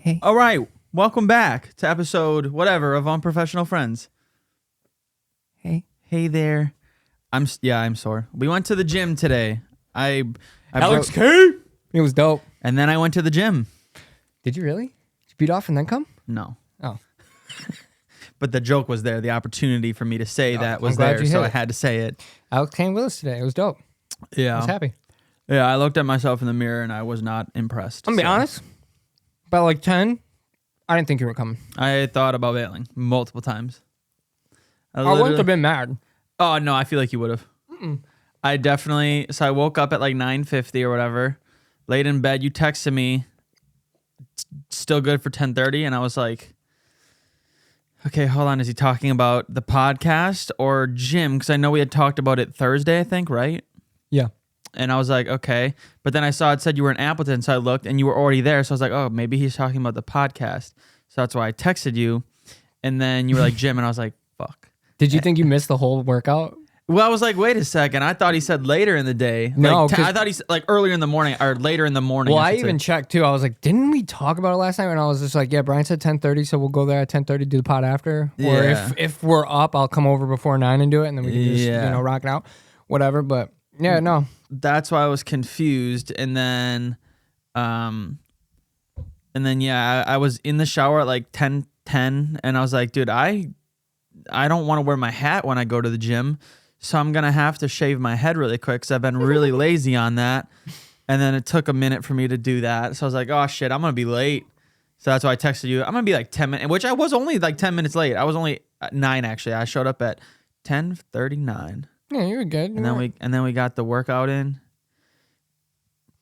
Hey. All right, welcome back to episode whatever of Unprofessional Friends. Hey. Hey there. I'm sore. We went to the gym today. I Alex broke, K. It was dope. and then I went to the gym. Did you really? Did you beat off and then come? No. Oh. But the joke was there. The opportunity for me to say that was glad there, you so hit I it. had to say it. Alex came with us today. It was dope. I Yeah. was happy. Yeah, I looked at myself in the mirror and I was not impressed. I'm gonna be honest. By like 10, I didn't think you were coming. I thought about bailing multiple times. I wouldn't have been mad. Oh, no, I feel like you would have. I definitely... So I woke up at like 9:50 or whatever. Laid in bed. You texted me. Still good for 10:30. And I was like, okay, hold on. Is he talking about the podcast or gym? Because I know we had talked about it Thursday, I think, right? Yeah. And I was like, okay. But then I saw it said you were in Appleton. So I looked and you were already there. So I was like, oh, maybe he's talking about the podcast. So that's why I texted you. And then you were like, gym. And I was like, fuck. Did you think you missed the whole workout? Well, I was like, wait a second. I thought he said later in the day. No, Like, I thought he said like earlier in the morning or later in the morning. Well, I should say. even checked too. I was like, didn't we talk about it last night? And I was just like, yeah, Brian said 10:30, so we'll go there at 10:30, do the pod after. Or Yeah. if we're up, I'll come over before 9 and do it, and then we can just rock it out, whatever. But yeah, no. That's why I was confused. And then yeah, I was in the shower at like 10:10, and I was like, dude, I don't want to wear my hat when I go to the gym, so I'm gonna have to shave my head really quick because I've been really lazy on that. And then it took a minute for me to do that, so I was like, oh shit, I'm gonna be late. So that's why I texted you. I'm gonna be like 10 minutes, which I was only like 10 minutes late. I was only 9 actually. I showed up at 10:39. Yeah, you were good. And then we got the workout in.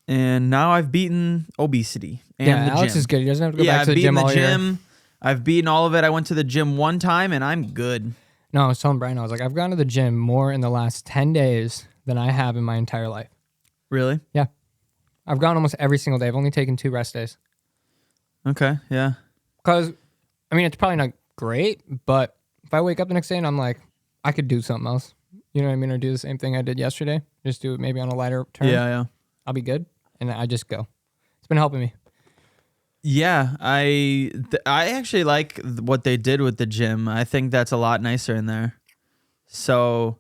And now I've beaten obesity and the Alex gym. is good. He doesn't have to go Yeah, back I've to the beaten gym all the year. gym. I've beaten all of it. I went to the gym one time and I'm good. No, I was telling Brian, I was like, I've gone to the gym more in the last 10 days than I have in my entire life. Really? Yeah. I've gone almost every single day. I've only taken 2 rest days. Okay, yeah. Because, I mean, it's probably not great, but if I wake up the next day and I'm like, I could do something else. You know what I mean? Or do the same thing I did yesterday. Just do it maybe on a lighter term. Yeah. I'll be good. And I just go. It's been helping me. Yeah, I actually like what they did with the gym. I think that's a lot nicer in there. So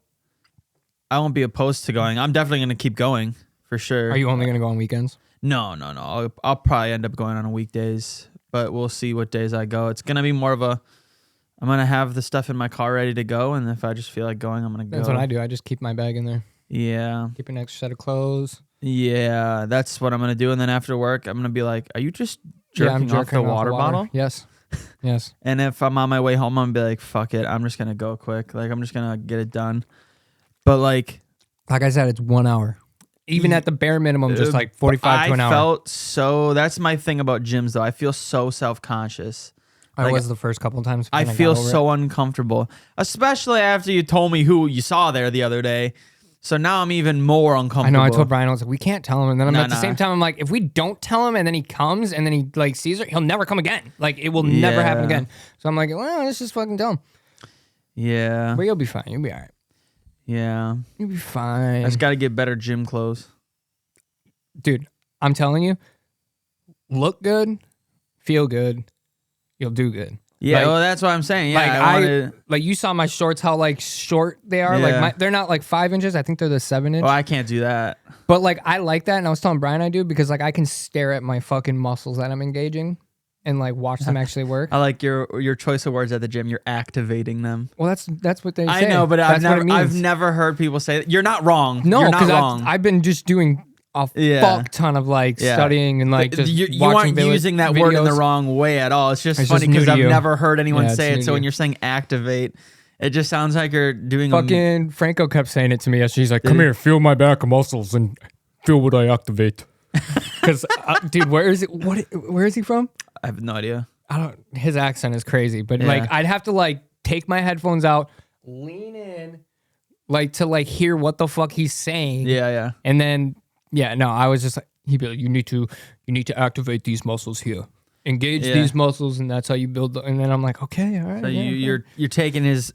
I won't be opposed to going. I'm definitely going to keep going for sure. Are you only going to go on weekends? No. I'll probably end up going on weekdays, but we'll see what days I go. It's going to be more of a, I'm going to have the stuff in my car ready to go, and if I just feel like going, I'm going to go. That's what I do. I just keep my bag in there. Yeah. Keep an extra set of clothes. Yeah, that's what I'm going to do. And then after work, I'm going to be like, are you just jerking off the water bottle? Yes. Yes. And if I'm on my way home, I'm going to be like, fuck it. I'm just going to go quick. Like, I'm just going to get it done. But like I said, it's 1 hour. Even at the bare minimum, just like 45 to an hour. I felt so, that's my thing about gyms though. I feel so self-conscious. I was the first couple of times. I feel so uncomfortable, especially after you told me who you saw there the other day. So now I'm even more uncomfortable. I know. I told Brian, I was like, we can't tell him. And then I'm at the same time, I'm like, if we don't tell him and then he comes and then he like sees her, he'll never come again. Like it will never happen again. So I'm like, well, let's just fucking tell him. Yeah. But you'll be fine. You'll be all right. Yeah. You'll be fine. I just got to get better gym clothes. Dude, I'm telling you, look good, feel good, you'll do good. Yeah, like, well, that's what I'm saying. Yeah, like I wanted... like you saw my shorts, how like short they are. Yeah. Like they're not like 5 inches. I think they're the 7 inch. Oh, I can't do that. But like I like that, and I was telling Brian I do because like I can stare at my fucking muscles that I'm engaging, and like watch them actually work. I like your choice of words at the gym. You're activating them. Well, that's what they say. I know, but that's I've never heard people say that. You're not wrong. No, you're not because wrong. I've been just doing a fuck ton of like studying and like just you watching aren't using that word in the wrong way at all. It's just funny because I've never heard anyone say it. So when you're saying activate, it just sounds like you're doing. Fucking Franco kept saying it to me yesterday. He's like, "Come here, feel my back muscles and feel what I activate." Because, dude, where is it? Where is he from? I have no idea. His accent is crazy, but like I'd have to like take my headphones out, lean in, like to like hear what the fuck he's saying. Yeah. And then I was just like, he'd be like, you need to activate these muscles here, engage these muscles, and that's how you build. And then I'm like, okay, all right. So you're taking his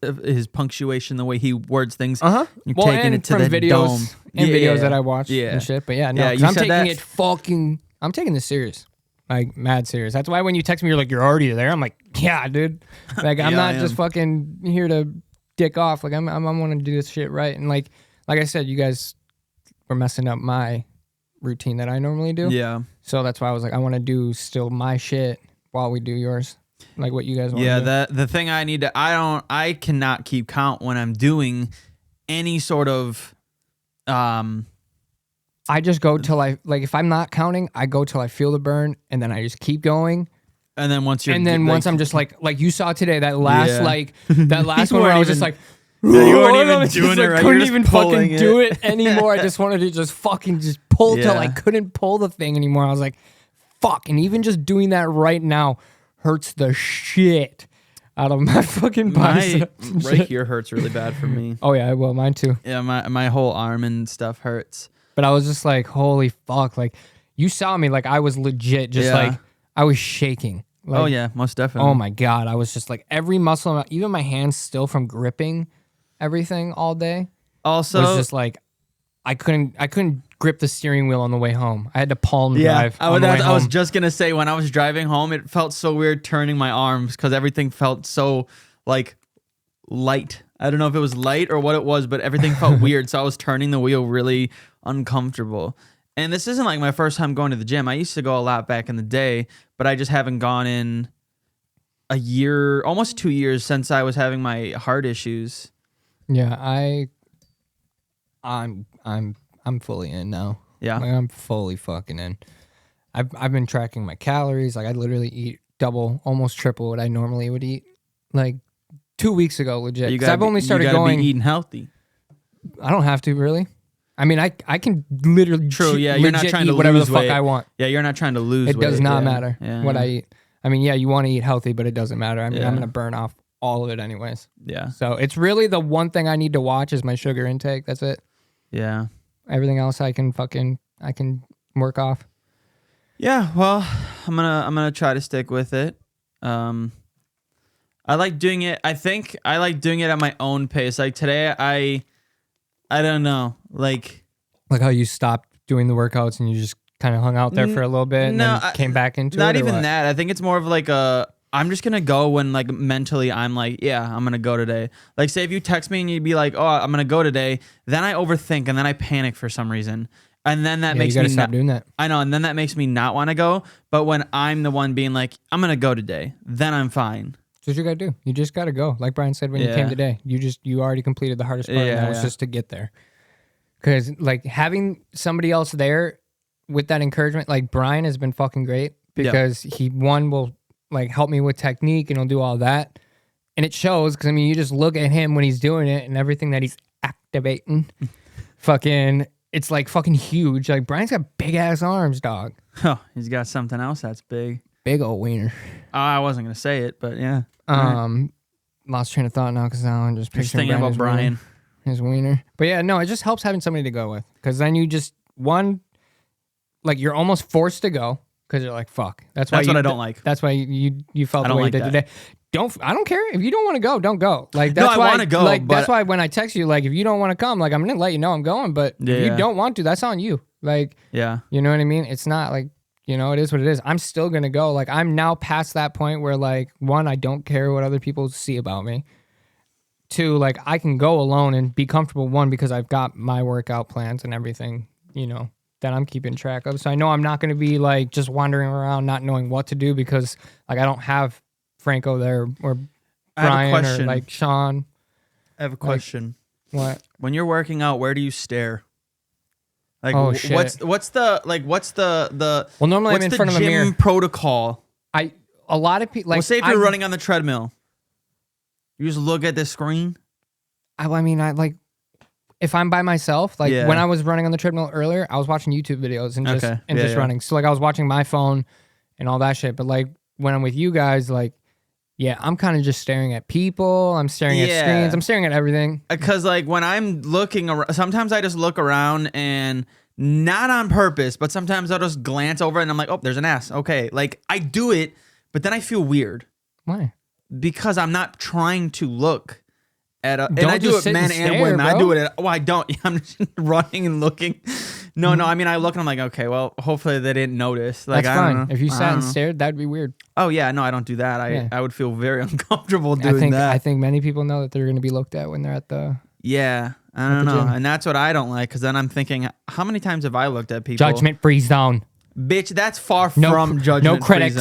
punctuation, the way he words things. You're well, taking it to the videos dome. and videos that I watch and shit. But I'm taking it fucking. I'm taking this serious. Like mad serious. That's why when you text me, you're like, you're already there. I'm like, yeah, dude. Like I'm Yeah, not I just am. fucking here to dick off. Like I want to do this shit right. And like I said, you guys were messing up my routine that I normally do. Yeah. So that's why I was like, I want to do still my shit while we do yours, like what you guys want. Yeah, to do. the thing I need to I cannot keep count when I'm doing any sort of I just go till I like if I'm not counting, I go till I feel the burn, and then I just keep going. and then once you're And then like, once I'm just like you saw today, that last Yeah. that last You one where I weren't was just even- like, Yeah, you weren't "Whoa," even I was just, doing it like, right, couldn't you're just even fucking pulling do it. it anymore. I just wanted to just fucking just pull till I Yeah. couldn't pull the thing anymore. I was like, fuck. And even just doing that right now hurts the shit out of my fucking my biceps. and right shit. here hurts really bad for me. Oh yeah, well mine too. Yeah, my whole arm and stuff hurts. But I was just like, holy fuck. Like you saw me, like I was legit just Yeah. like I was shaking. Like, Oh yeah, most definitely. oh my God. I was just like every muscle, even my hands still from gripping everything all day Also, was just like I couldn't grip the steering wheel on the way home. I had to palm yeah, drive. I on was, the way I was home. just gonna say when I was driving home, it felt so weird turning my arms because everything felt so like light. I don't know if it was light or what it was, but everything felt weird. So I was turning the wheel really uncomfortable. And this isn't like my first time going to the gym. I used to go a lot back in the day, but I just haven't gone in a year, almost 2 years since I was having my heart issues. Yeah, I'm fully in now. Yeah. Like I'm fully fucking in. I've been tracking my calories. Like I literally eat double, almost triple what I normally would eat. Like 2 weeks ago, legit. You 'Cause I've only started going. be eating healthy. I don't have to really. I mean, I can literally True, yeah, you're not legit trying eat to whatever lose the fuck weight. I want. Yeah, you're not trying to lose It weight. does not Yeah. matter Yeah, what yeah. I eat. I mean, yeah, you want to eat healthy, but it doesn't matter. I mean, Yeah. I'm gonna burn off all of it anyways. Yeah. So it's really the one thing I need to watch is my sugar intake. That's it. Yeah. Everything else I can work off. Yeah, well, I'm gonna try to stick with it. I like doing it. I think I like doing it at my own pace. Like today, I don't know. Like Like how you stopped doing the workouts and you just kind of hung out there for a little bit and no, then came back into not it. Or even what? that. I think it's more of like I'm just gonna go when like mentally I'm like, yeah, I'm gonna go today. Like say if you text me and you'd be like, oh, I'm gonna go today, then I overthink and then I panic for some reason. And then that Yeah, makes you gotta me stop doing that. I know, and then that makes me not want to go. But when I'm the one being like, I'm gonna go today, then I'm fine. That's what you gotta do. You just gotta go. Like Brian said when you came Yeah. today, you already completed the hardest part, and Yeah, that was yeah. just to get there. Because like having somebody else there with that encouragement, like Brian has been fucking great because he will like help me with technique and he'll do all that, and it shows. Because I mean, you just look at him when he's doing it and everything that he's activating, fucking. It's like fucking huge. Like Brian's got big ass arms, dog. Oh, he's got something else that's big. Big old wiener. I wasn't gonna say it, but yeah. Lost train of thought now because now I'm just Just picturing thinking about Brian's wiener. Brian. His wiener. But yeah, no, it just helps having somebody to go with because then you just like you're almost forced to go because you're like fuck. That's That's why what I don't like. That's why you felt I the don't way like you did that. today. I don't care if you don't want to go. Don't go. Like No, that's I why wanna go, Like that's but- why when I text you, like if you don't want to come, like I'm gonna let you know I'm going. But if Yeah. you don't want to, that's on you. Like Yeah. you know what I mean? It's not like, you know, it is what it is. I'm still going to go. Like, I'm now past that point where, like, one, I don't care what other people see about me. Two, like, I can go alone and be comfortable. One, because I've got my workout plans and everything, you know, that I'm keeping track of. So I know I'm not going to be, like, just wandering around not knowing what to do because, like, I don't have Franco there or I have a Brian or, question. like, Sean. I have a question. What? When you're working out, where do you stare? Like, Oh, shit. what's the Well, normally what's I'm in the front of a gym mirror. protocol? A lot of people, like, Well, say if you're running on the treadmill, you just look at the screen. I mean, if I'm by myself, like Yeah. when I was running on the treadmill earlier, I was watching YouTube videos and just Okay. Yeah, yeah. running. So like I was watching my phone and all that shit. But like when I'm with you guys, like, yeah, I'm kind of just staring at people. I'm staring at Yeah. screens. I'm staring at everything. Because like when I'm looking around, sometimes I just look around and not on purpose, but sometimes I'll just glance over and I'm like, oh, there's an ass. Okay, like I do it, but then I feel weird Why? because I'm not trying to look at a. And Don't I do just it sit men and and stare, women. I bro. do it. Well, I don't. I'm just running and looking. No, I mean, I look and I'm like, okay, well, hopefully they didn't notice. Like, That's I don't fine. know. If you I sat don't and know. stared, that'd be weird. Oh yeah, no, I don't do that. Yeah. I would feel very uncomfortable doing that. I think many people know that they're going to be looked at when they're at the Yeah, I don't the know, gym. and that's what I don't like. Because then I'm thinking, how many times have I looked at people? judgment-free zone. Bitch, that's far No from judgment. no critics.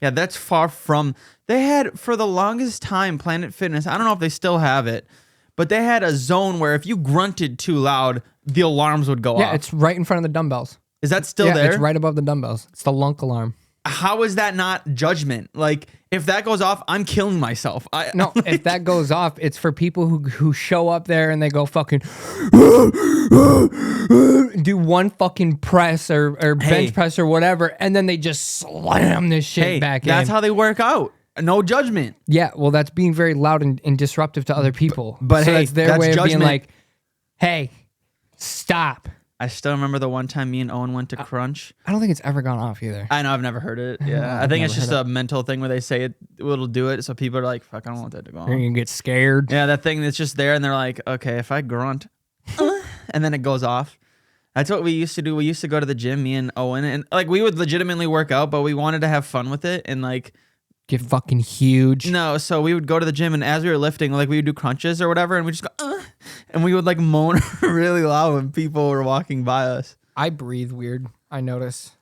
Yeah, that's far from. They had for the longest time Planet Fitness. I don't know if they still have it, but they had a zone where if you grunted too loud, the alarms would go Yeah, off. it's right in front of the dumbbells. Is that still Yeah, there? it's right above the dumbbells. It's the lunk alarm. How is that not judgment? Like, if that goes off, I'm killing myself. No, if that goes off, it's for people who show up there and they go fucking do one fucking press or bench press or whatever, and then they just slam this shit back in. That's how they work out. No judgment. Yeah, well, that's being very loud and disruptive to other people. But so hey, that's their that's way of judgment. being like, hey, stop. I still remember the one time me and Owen went to Crunch. I don't think it's ever gone off either. I know, I've never heard it. Yeah, I I've think it's never just heard a mental thing where they say it'll do it, so people are like, "Fuck, I don't want that to go You're on." gonna get scared. Yeah, that thing that's just there, and they're like, "Okay, if I grunt," and then it goes off. That's what we used to do. We used to go to the gym, me and Owen, and like we would legitimately work out, but we wanted to have fun with it, and like Get fucking huge. no, so we would go to the gym, and as we were lifting, like we would do crunches or whatever, and we just go, and we would like moan really loud when people were walking by us. I breathe weird. I notice.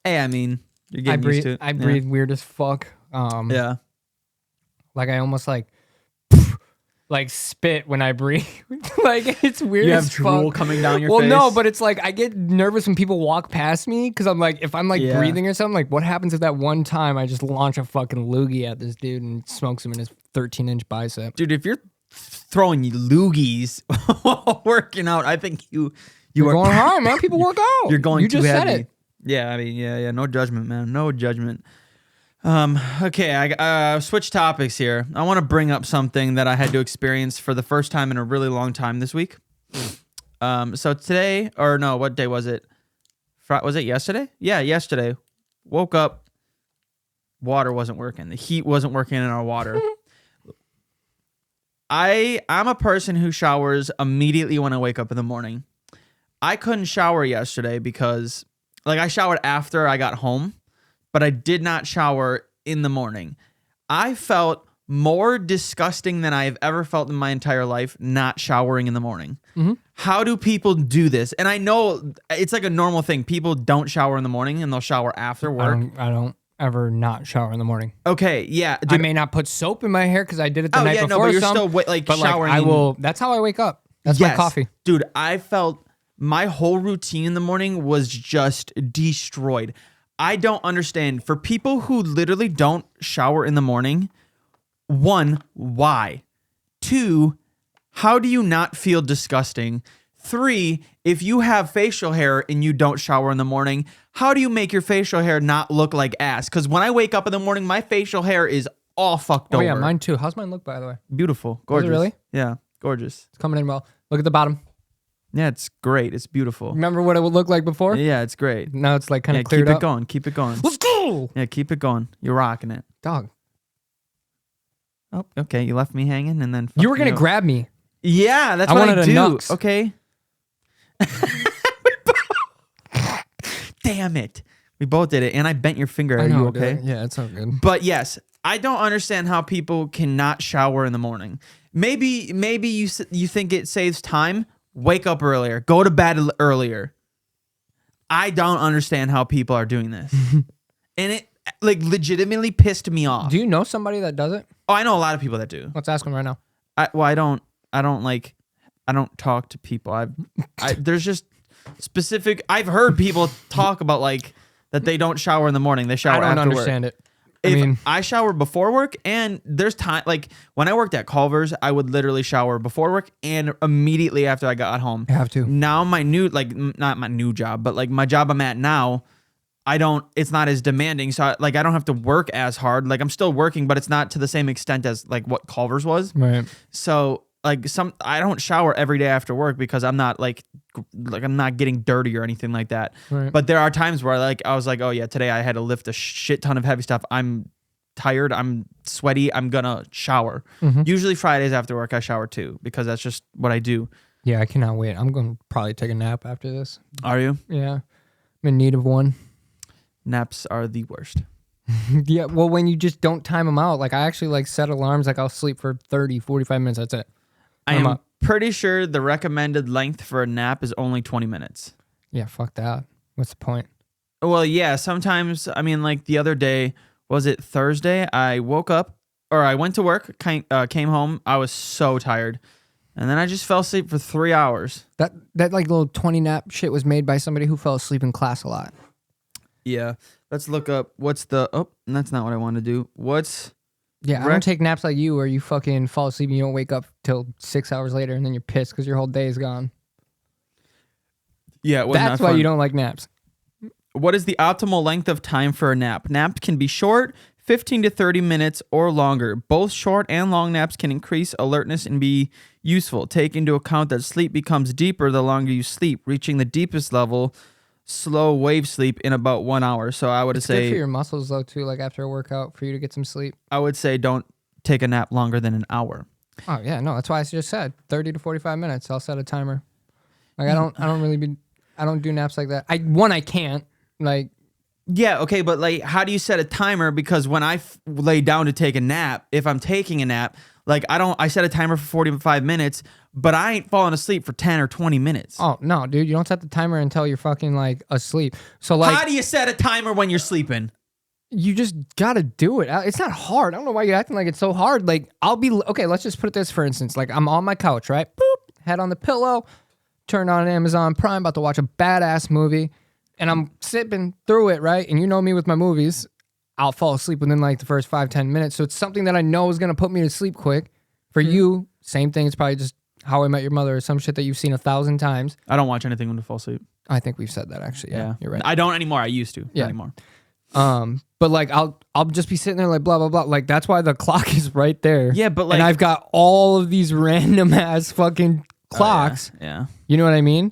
Hey, I mean, you're getting used to it. I breathe weird as fuck. Yeah. Like I almost like spit when I breathe. Like it's weird. You as have drool fuck. coming down your well, face. no, but it's like I get nervous when people walk past me because I'm like, if I'm like Yeah. breathing or something, like what happens if that one time I just launch a fucking loogie at this dude and smokes him in his 13-inch bicep? Dude, if you're throwing loogies while working out, I think you're Going hard, man. People work out. You're going You too just heavy. said it. Yeah, I mean, yeah. No judgment, man. No judgment. Okay, I switch topics here. I want to bring up something that I had to experience for the first time in a really long time this week. So today, or no, what day was it? Was it yesterday? Yeah, yesterday. Woke up, water wasn't working. The heat wasn't working in our water. I'm a person who showers immediately when I wake up in the morning. I couldn't shower yesterday because, like, I showered after I got home, but I did not shower in the morning. I felt more disgusting than I've ever felt in my entire life not showering in the morning. Mm-hmm. How do people do this? And I know it's like a normal thing. People don't shower in the morning and they'll shower after work. I don't ever not shower in the morning. Okay, yeah. I may not put soap in my hair because I did it the night before. No, but you're some, still but showering. I will. That's how I wake up. That's my coffee. Dude, I felt my whole routine in the morning was just destroyed. I don't understand. For people who literally don't shower in the morning, one, why? Two, how do you not feel disgusting? Three, if you have facial hair and you don't shower in the morning, how do you make your facial hair not look like ass? Because when I wake up in the morning, my facial hair is all fucked over. Oh yeah, mine too. How's mine look, by the way? Beautiful. Gorgeous. really? Yeah, gorgeous. It's coming in well. Look at the bottom. Yeah, it's great. It's beautiful. Remember what it would look like before? Yeah, it's great. Now it's like kind Yeah, of cleared keep up. it going. Keep it going. Let's go, Yeah, keep it going. You're rocking it. dog. Oh, okay. You left me hanging and then You were fucked gonna me up. grab me. Yeah, that's I what wanted I a do. nux. Okay. Damn it. We both did it, and I bent your finger. Are you okay? dude. Yeah, it's all good. But yes, I don't understand how people cannot shower in the morning. Maybe you think it saves time. Wake up earlier. Go to bed earlier. I don't understand how people are doing this, and it like legitimately pissed me off. Do you know somebody that does it? Oh, I know a lot of people that do. Let's ask them right now. I don't talk to people. There's just specific. I've heard people talk about like that they don't shower in the morning. They shower I don't after understand work. it. I shower before work, and there's time like when I worked at Culver's, I would literally shower before work and immediately after I got home. I have to. Now my new not my new job, but like my job I'm at now, it's not as demanding, so I don't have to work as hard. Like I'm still working, but it's not to the same extent as like what Culver's was. Right. So I don't shower every day after work because I'm not like I'm not getting dirty or anything like that. Right. But there are times where I was like, oh yeah, today I had to lift a shit ton of heavy stuff. I'm tired. I'm sweaty. I'm gonna shower. Mm-hmm. Usually Fridays after work I shower too because that's just what I do. Yeah, I cannot wait. I'm going to probably take a nap after this. Are you? Yeah. I'm in need of one. Naps are the worst. Yeah, well, when you just don't time them out, like I actually like set alarms, like I'll sleep for 30, 45 minutes. That's it. I I'm am up. pretty sure the recommended length for a nap is only 20 minutes. Yeah, fuck that. What's the point? Well, yeah, sometimes, I mean, like the other day, was it Thursday? I woke up, or I went to work, came home. I was so tired. And then I just fell asleep for 3 hours. That like little 20 nap shit was made by somebody who fell asleep in class a lot. Yeah. Let's look up that's not what I want to do. Yeah, I don't take naps like you where you fucking fall asleep and you don't wake up till 6 hours later and then you're pissed because your whole day is gone. Yeah, That's why you don't like naps. What is the optimal length of time for a nap? Naps can be short, 15 to 30 minutes or longer. Both short and long naps can increase alertness and be useful. Take into account that sleep becomes deeper the longer you sleep, reaching the deepest level, slow wave sleep, in about 1 hour. So I would It's say good for your muscles though too, like after a workout for you to get some sleep. I would say don't take a nap longer than an hour. Oh yeah, no, that's why I just said 30 to 45 minutes. I'll set a timer. Like I don't do naps like that. I can't. Like Yeah, okay, but like, how do you set a timer? Because when I lay down to take a nap, if I'm taking a nap, like I set a timer for 45 minutes, but I ain't falling asleep for 10 or 20 minutes. oh no, dude, you don't set the timer until you're fucking like asleep. So like How do you set a timer when you're sleeping? you just gotta do it. It's not hard. I don't know why you're acting like it's so hard. Like okay, let's just put this for instance. Like I'm on my couch, right? Boop, head on the pillow, turn on Amazon Prime, about to watch a badass movie. And I'm sipping through it, right? And you know me with my movies, I'll fall asleep within like the first 5-10 minutes. So it's something that I know is going to put me to sleep quick. For you, same thing. It's probably just How I Met Your Mother or some shit that you've seen 1,000 times. I don't watch anything when I fall asleep. I think we've said that actually. Yeah, you're right. I don't anymore. I used to. Yeah. Not anymore. But like I'll just be sitting there like blah, blah, blah. Like that's why the clock is right there. Yeah, but like... And I've got all of these random ass fucking clocks. Yeah. You know what I mean?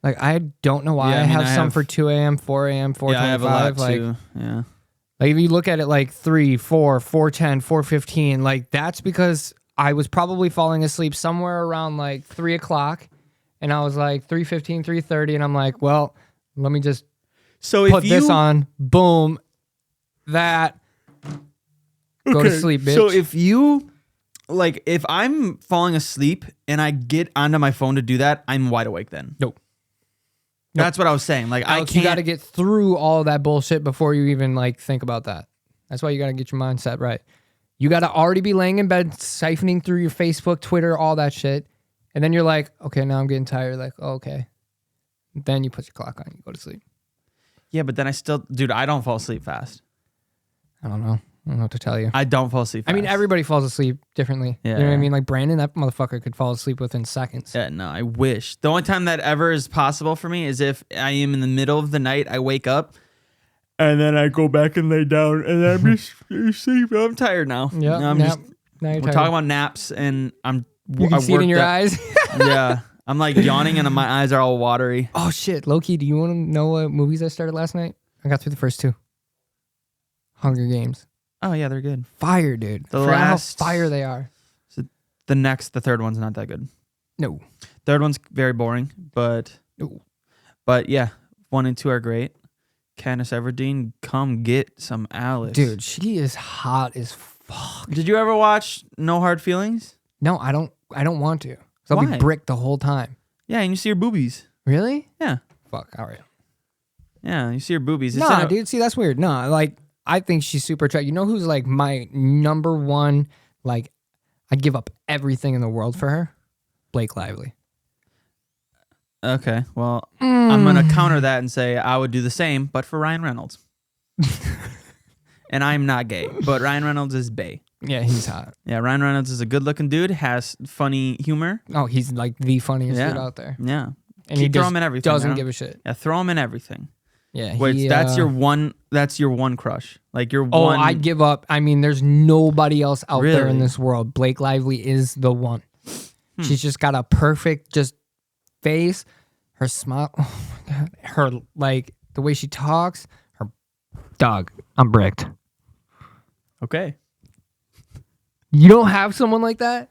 Like, I don't know why Yeah, I I mean, have I some have- for 2 a.m., 4 a.m., 4:25. Yeah, I have a lot like, too. Yeah. Like, if you look at it like 3, 4, 4:10, 4:15, like, that's because I was probably falling asleep somewhere around like 3 o'clock. And I was like 3:15, 3:30. And I'm like, well, let me just So put this on. Boom. That. Go to sleep, bitch. So if I'm falling asleep and I get onto my phone to do that, I'm wide awake then. Nope. That's what I was saying. Like, Alex, I can't. you got to get through all that bullshit before you even like think about that. That's why you got to get your mindset right. You got to already be laying in bed, siphoning through your Facebook, Twitter, all that shit. And then you're like, okay, now I'm getting tired. Like, oh, okay. Then you put your clock on, you go to sleep. Yeah, but then I don't fall asleep fast. I don't know. I don't know what to tell you. I don't fall asleep fast. I mean, everybody falls asleep differently. Yeah, You know what I yeah. mean? Like Brandon, that motherfucker could fall asleep within seconds. Yeah, no, I wish. The only time that ever is possible for me is if I am in the middle of the night, I wake up, and then I go back and lay down, and I'm just sleeping. I'm tired now. Yeah. I'm Now just. you're We're tired. talking about naps, and You can see it in your eyes. Yeah, I'm like yawning, and my eyes are all watery. Oh, shit. Low-key, do you want to know what movies I started last night? I got through the first 2. Hunger Games. Oh yeah, they're good. Fire, dude. The Forgot how last- fire they are. The third one's not that good. No. Third one's very boring, but No. yeah, 1 and 2 are great. Candace Everdeen, come get some Alice. Dude, she is hot as fuck. Did you ever watch No Hard Feelings? No, I don't want to. 'Cause I'll Why? be bricked the whole time. Yeah, and you see her boobies. Really? Yeah. Fuck, all right. Yeah, you see her boobies. It's Nah, in a- dude, see, that's weird. Nah, like, I think she's super attractive. You know who's, like, my number one, like, I'd give up everything in the world for her? Blake Lively. Okay, well, I'm going to counter that and say I would do the same, but for Ryan Reynolds. And I'm not gay, but Ryan Reynolds is bae. Yeah, he's hot. Yeah, Ryan Reynolds is a good-looking dude, has funny humor. Oh, he's, like, the funniest Yeah. dude out there. Yeah. And he Throw just him in everything. doesn't I don't- give a shit. Yeah, throw him in everything. Yeah, Wait, that's your one crush. Like your Oh, one. I'd give up. I mean, there's nobody else out there in Really? this world. Blake Lively is the one. She's just got a perfect just face. Her smile. Oh my God. Her, like, the way she talks. Her dog. I'm bricked. Okay. You don't have someone like that?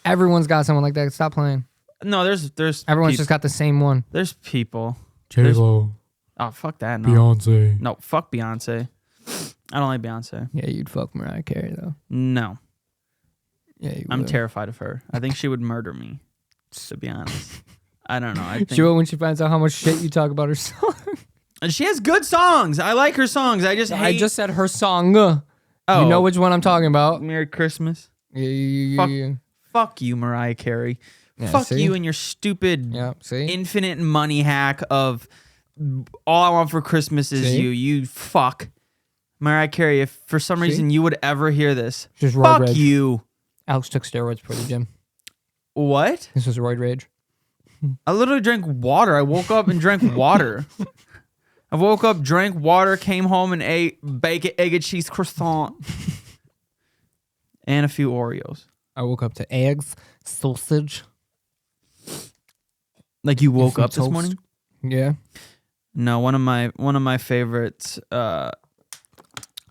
Everyone's got someone like that. Stop playing. No, there's Everyone's just got the same one. there's people. J-Lo, Oh, fuck that. No. Beyonce. No, fuck Beyonce. I don't like Beyonce. Yeah, you'd fuck Mariah Carey though. No, Yeah, you I'm would. terrified of her. I think she would murder me. To be honest, I don't know. I think She will when she finds out how much shit you talk about her song. and she has good songs. I like her songs. I just I hate. just said her song. oh, You know which one I'm talking about. Merry Christmas. Yeah. Fuck you, Mariah Carey. Yeah, Fuck see? you and your stupid Yeah, see? infinite money hack of all I want for Christmas is See? you. You fuck. Mariah Carey, if for some reason you would ever hear this, Just roid fuck rage. you. Alex took steroids for the gym. What? This was roid rage. I literally drank water. I woke up and drank water. I woke up, drank water, came home and ate bacon, egg, and cheese croissant. And a few Oreos. I woke up to eggs, sausage. Like you woke some up this toast. morning? Yeah. No, one of my favorites. I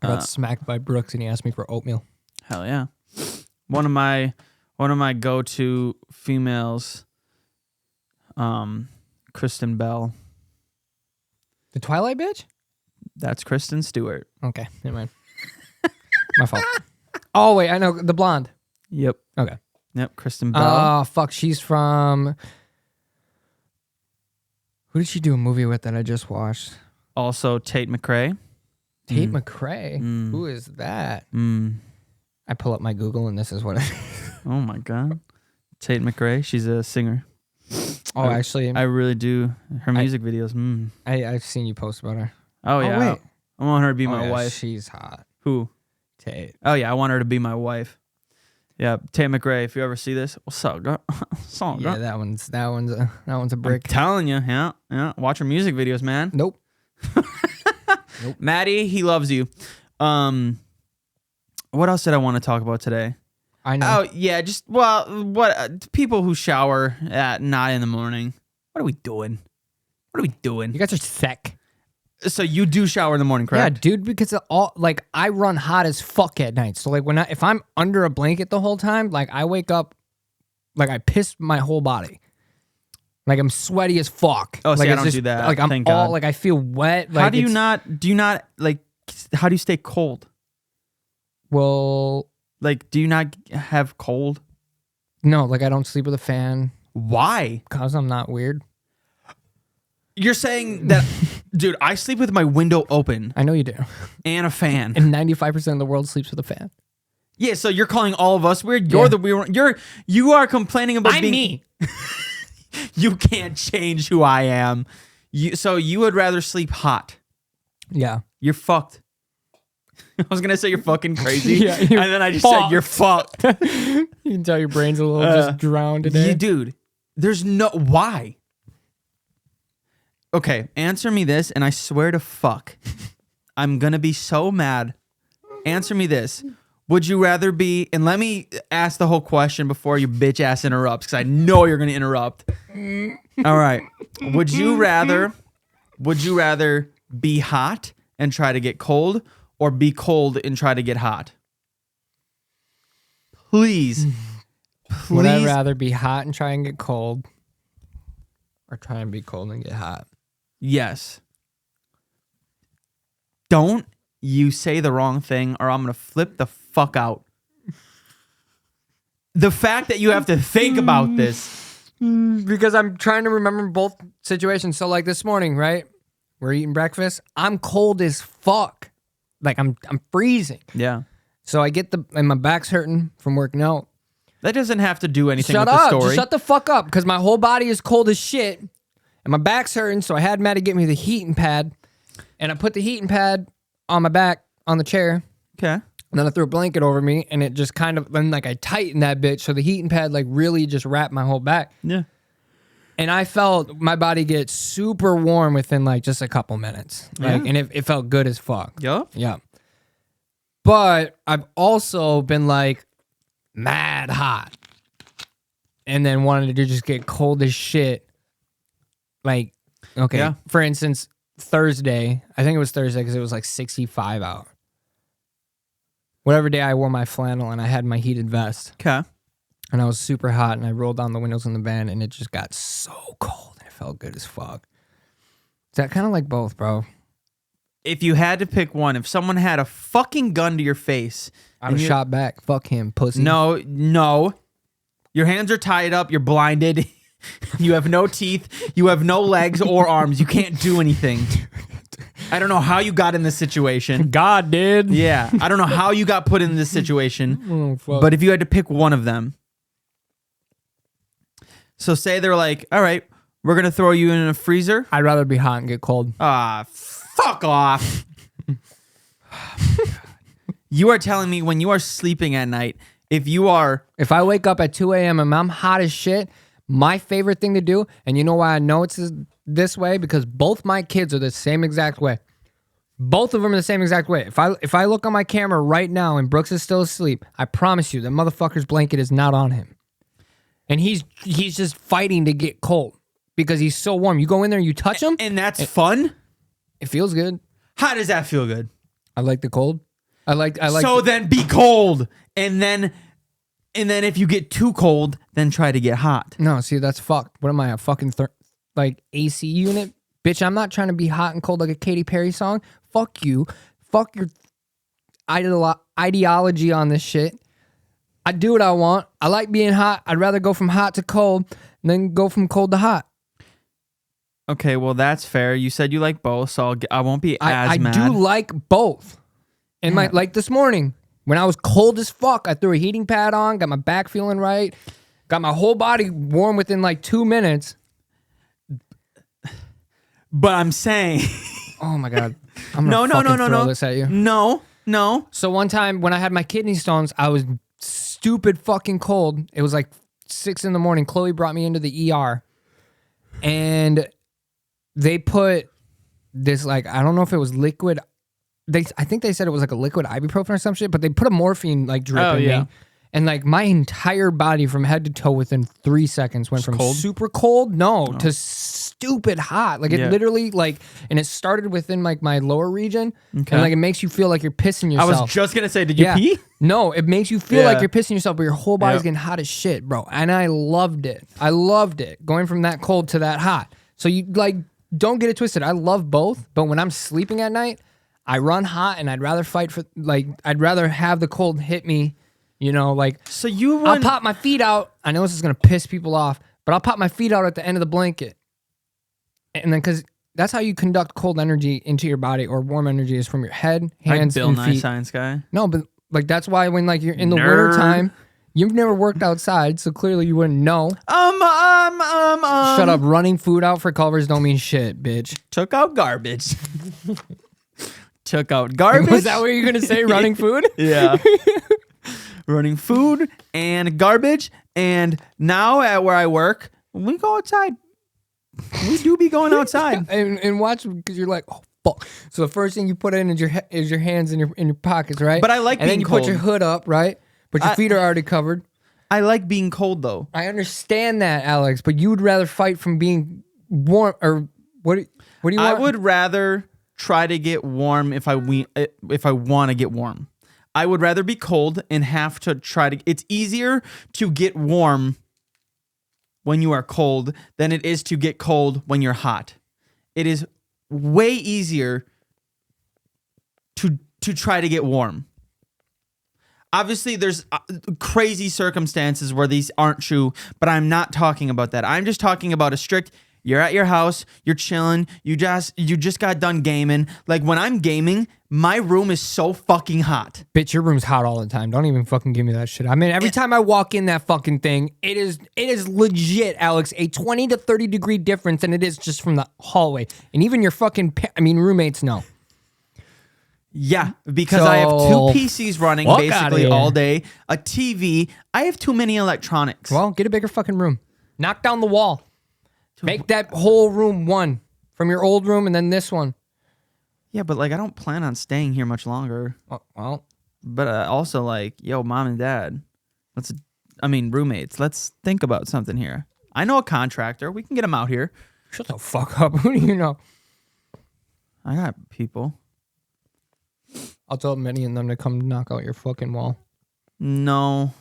got smacked by Brooks and he asked me for oatmeal. Hell yeah. One of my go-to females, Kristen Bell. The Twilight bitch? That's Kristen Stewart. Okay, never mind. My fault. Oh, wait, I know. The blonde. Yep. Okay. Yep. Kristen Bell. Oh, fuck. She's from... Who did she do a movie with that I just watched? Also Tate McRae. Tate McRae. Mm. Who is that? Mm. I pull up my Google and this is what it Oh my God. Tate McRae. She's a singer. Oh, actually, I really do. Her music videos. Mm. I've seen you post about her. Oh yeah. wait. I want her to be Oh, my yeah, wife. She's hot. Who? Tate. Oh yeah, I want her to be my wife. Yeah, Tate McRae. If you ever see this, what's up, girl? What's up, Yeah, girl? that one's a I'm brick. telling you, yeah. Watch her music videos, man. Nope. Maddie, he loves you. What else did I want to talk about today? I know. Oh yeah, just people who shower at not in the morning. What are we doing? What are we doing? You guys are sick. So you do shower in the morning, Yeah, correct? dude, because I run hot as fuck at night. So like if I'm under a blanket the whole time, like I wake up like I piss my whole body. Like I'm sweaty as fuck. Oh, see, like I it's don't just, do that. Like I'm Thank all God. like I feel wet. Like How do you it's- not like? How do you stay cold? Well, Like, do you not have cold? no, like I don't sleep with a fan Why? because I'm not weird. You're saying that, dude? I sleep with my window open I know you do. and a fan. And 95% of the world sleeps with a fan. Yeah, so you're calling all of us weird. You're Yeah. the weird. You are complaining about I'm being me. You can't change who I am. So you would rather sleep hot. Yeah. You're fucked. I was gonna say you're fucking crazy, Yeah, and you're then I just said you're fucked. You can tell your brain's a little just drowned today. You, dude, there's no why. Okay, answer me this, and I swear to fuck, I'm gonna be so mad. Answer me this. Would you rather be, and let me ask the whole question before your bitch ass interrupts, because I know you're gonna interrupt. All right. Would you rather be hot and try to get cold, or be cold and try to get hot? Please. Would I Please. rather be hot and try and get cold or try and be cold and get hot? Yes. Don't you say the wrong thing or I'm going to flip the fuck out. The fact that you have to think about this. Because I'm trying to remember both situations. So like this morning, right? We're eating breakfast. I'm cold as fuck. Like I'm freezing. Yeah. So I get and my back's hurting from working out. That doesn't have to do anything Shut with the up. story. Just shut the fuck up because my whole body is cold as shit and my back's hurting. So I had Maddie get me the heating pad and I put the heating pad on my back on the chair. Okay. And then I threw a blanket over me and it just kind of, then like I tightened that bitch. So the heating pad like really just wrapped my whole back. Yeah. And I felt my body get super warm within like just a couple minutes. Like, Yeah. and it felt good as fuck. Yup. Yeah. But I've also been like mad hot and then wanted to just get cold as shit. Like, okay. Yeah. For instance, Thursday, I think it was Thursday because it was like 65 out. Whatever day I wore my flannel and I had my heated vest. Okay. and I was super hot, and I rolled down the windows in the van, and it just got so cold, and it felt good as fuck. Is that kind of like both, bro? If you had to pick one, if someone had a fucking gun to your face, I was shot back. Fuck him, pussy. No. Your hands are tied up. You're blinded. You have no teeth. You have no legs or arms. You can't do anything. I don't know how you got in this situation. God did. Yeah. I don't know how you got put in this situation. Oh, fuck. But if you had to pick one of them. So say they're like, all right, we're going to throw you in a freezer. I'd rather be hot and get cold. Fuck off. You are telling me when you are sleeping at night, If I wake up at 2 a.m. and I'm hot as shit, my favorite thing to do, and you know why I know it's this way? Because both my kids are the same exact way. Both of them are the same exact way. If I look on my camera right now and Brooks is still asleep, I promise you that motherfucker's blanket is not on him. And he's just fighting to get cold because he's so warm. You go in there and you touch him. and that's fun. It feels good. How does that feel good? I like the cold. I like. So then be cold, and then if you get too cold, then try to get hot. No, see, that's fucked. What am I, a fucking AC unit? Bitch, I'm not trying to be hot and cold like a Katy Perry song. Fuck you. Fuck your ideology on this shit. I do what I want. I like being hot. I'd rather go from hot to cold than go from cold to hot. Okay, well, that's fair. You said you like both, so I won't be as mad. I do like both. And like this morning, when I was cold as fuck, I threw a heating pad on, got my back feeling right, got my whole body warm within like 2 minutes. But I'm saying... Oh my God. I'm gonna throw this at you. No. So one time when I had my kidney stones, I was stupid fucking cold. It was like 6 a.m. Chloe brought me into the ER. And they put this, like, I don't know if it was liquid. I think they said it was like a liquid ibuprofen or some shit, but they put a morphine like drip in me. And like my entire body from head to toe within 3 seconds went from cold? super cold, to stupid hot. Like it literally and it started within like my lower region. Okay. And like it makes you feel like you're pissing yourself. I was just going to say, did you pee? No, it makes you feel like you're pissing yourself, but your whole body's getting hot as shit, bro. And I loved it. Going from that cold to that hot. So you like, don't get it twisted. I love both, but when I'm sleeping at night, I run hot and I'd rather fight for, like, I'd rather have the cold hit me, you know, like. So you I'll pop my feet out. I know this is going to piss people off, but I'll pop my feet out at the end of the blanket. And then, because that's how you conduct cold energy into your body, or warm energy is from your head, hands, Bill and Nye feet. Science guy. No, but like that's why when like you're in the winter time, you've never worked outside, so clearly you wouldn't know. Shut up. Running food out for Culver's don't mean shit, bitch. Took out garbage. Took out garbage. Was that what you're gonna say? Running food? Yeah. Running food and garbage. And now at where I work, we go outside. We do be going outside. and watch, because you're like, oh fuck. So the first thing you put in is your hands in your pockets, right? But I like and being then you cold. put your hood up, right? But your feet are already covered. I like being cold though. I understand that, Alex, but you would rather fight from being warm, or what do you want? I would rather try to get warm if I want to get warm. I would rather be cold and have to try to... It's easier to get warm when you are cold than it is to get cold when you're hot. It is way easier to try to get warm. Obviously, there's crazy circumstances where these aren't true, but I'm not talking about that. I'm just talking about a strict... You're at your house, you're chilling, you just got done gaming. Like when I'm gaming, my room is so fucking hot. Bitch, your room's hot all the time. Don't even fucking give me that shit. I mean, every time I walk in that fucking thing, it is legit, Alex, a 20 to 30 degree difference than it is just from the hallway. And even your fucking roommates know. Yeah, because I have 2 PCs running basically all day, a TV. I have too many electronics. Well, get a bigger fucking room. Knock down the wall. Make that whole room one from your old room and then this one. Yeah, but like I don't plan on staying here much longer. Well, but also like, yo, mom and dad, roommates, let's think about something here. I know a contractor. We can get him out here. Shut the fuck up. Who do you know? I got people. I'll tell many of them to come knock out your fucking wall. No.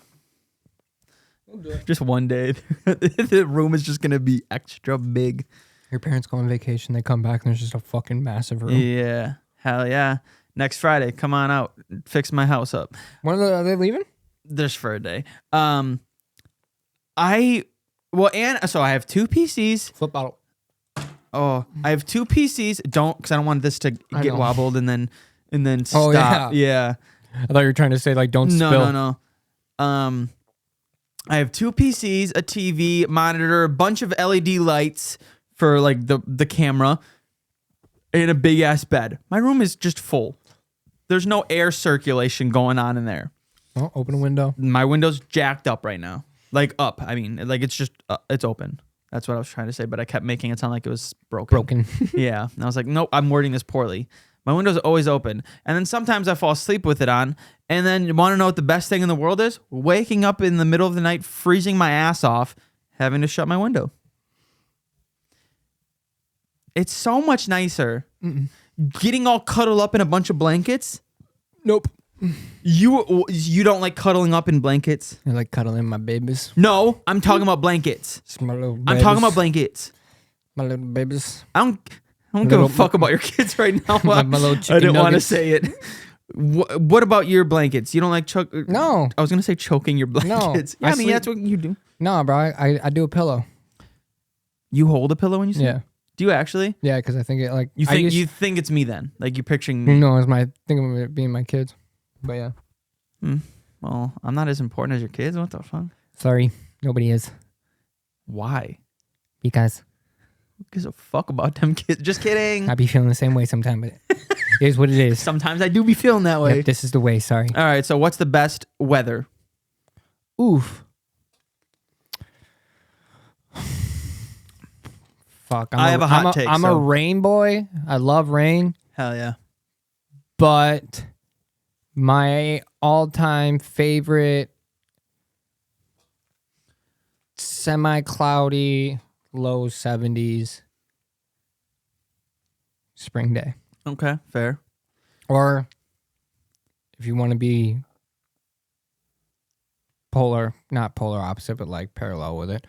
Just one day. The room is just going to be extra big. Your parents go on vacation, they come back, and there's just a fucking massive room. Yeah. Hell yeah. Next Friday, come on out. Fix my house up. Are they leaving? Just for a day. So I have 2 PCs. Flip out. Oh, I have 2 PCs. Because I don't want this to get wobbled and then Oh, stop. Yeah. I thought you were trying to say like don't spill. No. I have 2 PCs, a TV, monitor, a bunch of LED lights for like the camera, and a big ass bed. My room is just full. There's no air circulation going on in there. Oh, open a window. My window's jacked up right now. Like up. I mean, like it's just it's open. That's what I was trying to say, but I kept making it sound like it was broken. Yeah. And I was like, nope, I'm wording this poorly. My window's always open. And then sometimes I fall asleep with it on. And then you want to know what the best thing in the world is? Waking up in the middle of the night, freezing my ass off, having to shut my window. It's so much nicer. Getting all cuddled up in a bunch of blankets. Nope. You don't like cuddling up in blankets? I like cuddling my babies. No, I'm talking about blankets. It's my little babies. I'm talking about blankets. My little babies. I don't give a fuck about your kids right now. My little chicken I didn't want to nuggets. say it. What about your blankets? You don't like No. I was gonna say choking your blankets. No, Yeah, I I mean sleep- that's what you do. No, bro. I do a pillow. You hold a pillow when you sleep? Yeah. Do you actually? Yeah, because I think it like You I think used- you think it's me then? Like you're picturing me? No, it's my thinking of it being my kids. But yeah. Well, I'm not as important as your kids. What the fuck? Sorry, nobody is Why? because Who gives a fuck about them kids? Just kidding. I be feeling the same way sometimes. But it is what it is. Sometimes I do be feeling that way. Yep, this is the way. Sorry. All right. So what's the best weather? Oof. Fuck. I have a hot take, I'm a so- rain boy. I love rain, Hell yeah. but my all-time favorite semi-cloudy, low 70s spring day. Okay. Fair. Or if you want to be not polar opposite, but like parallel with it,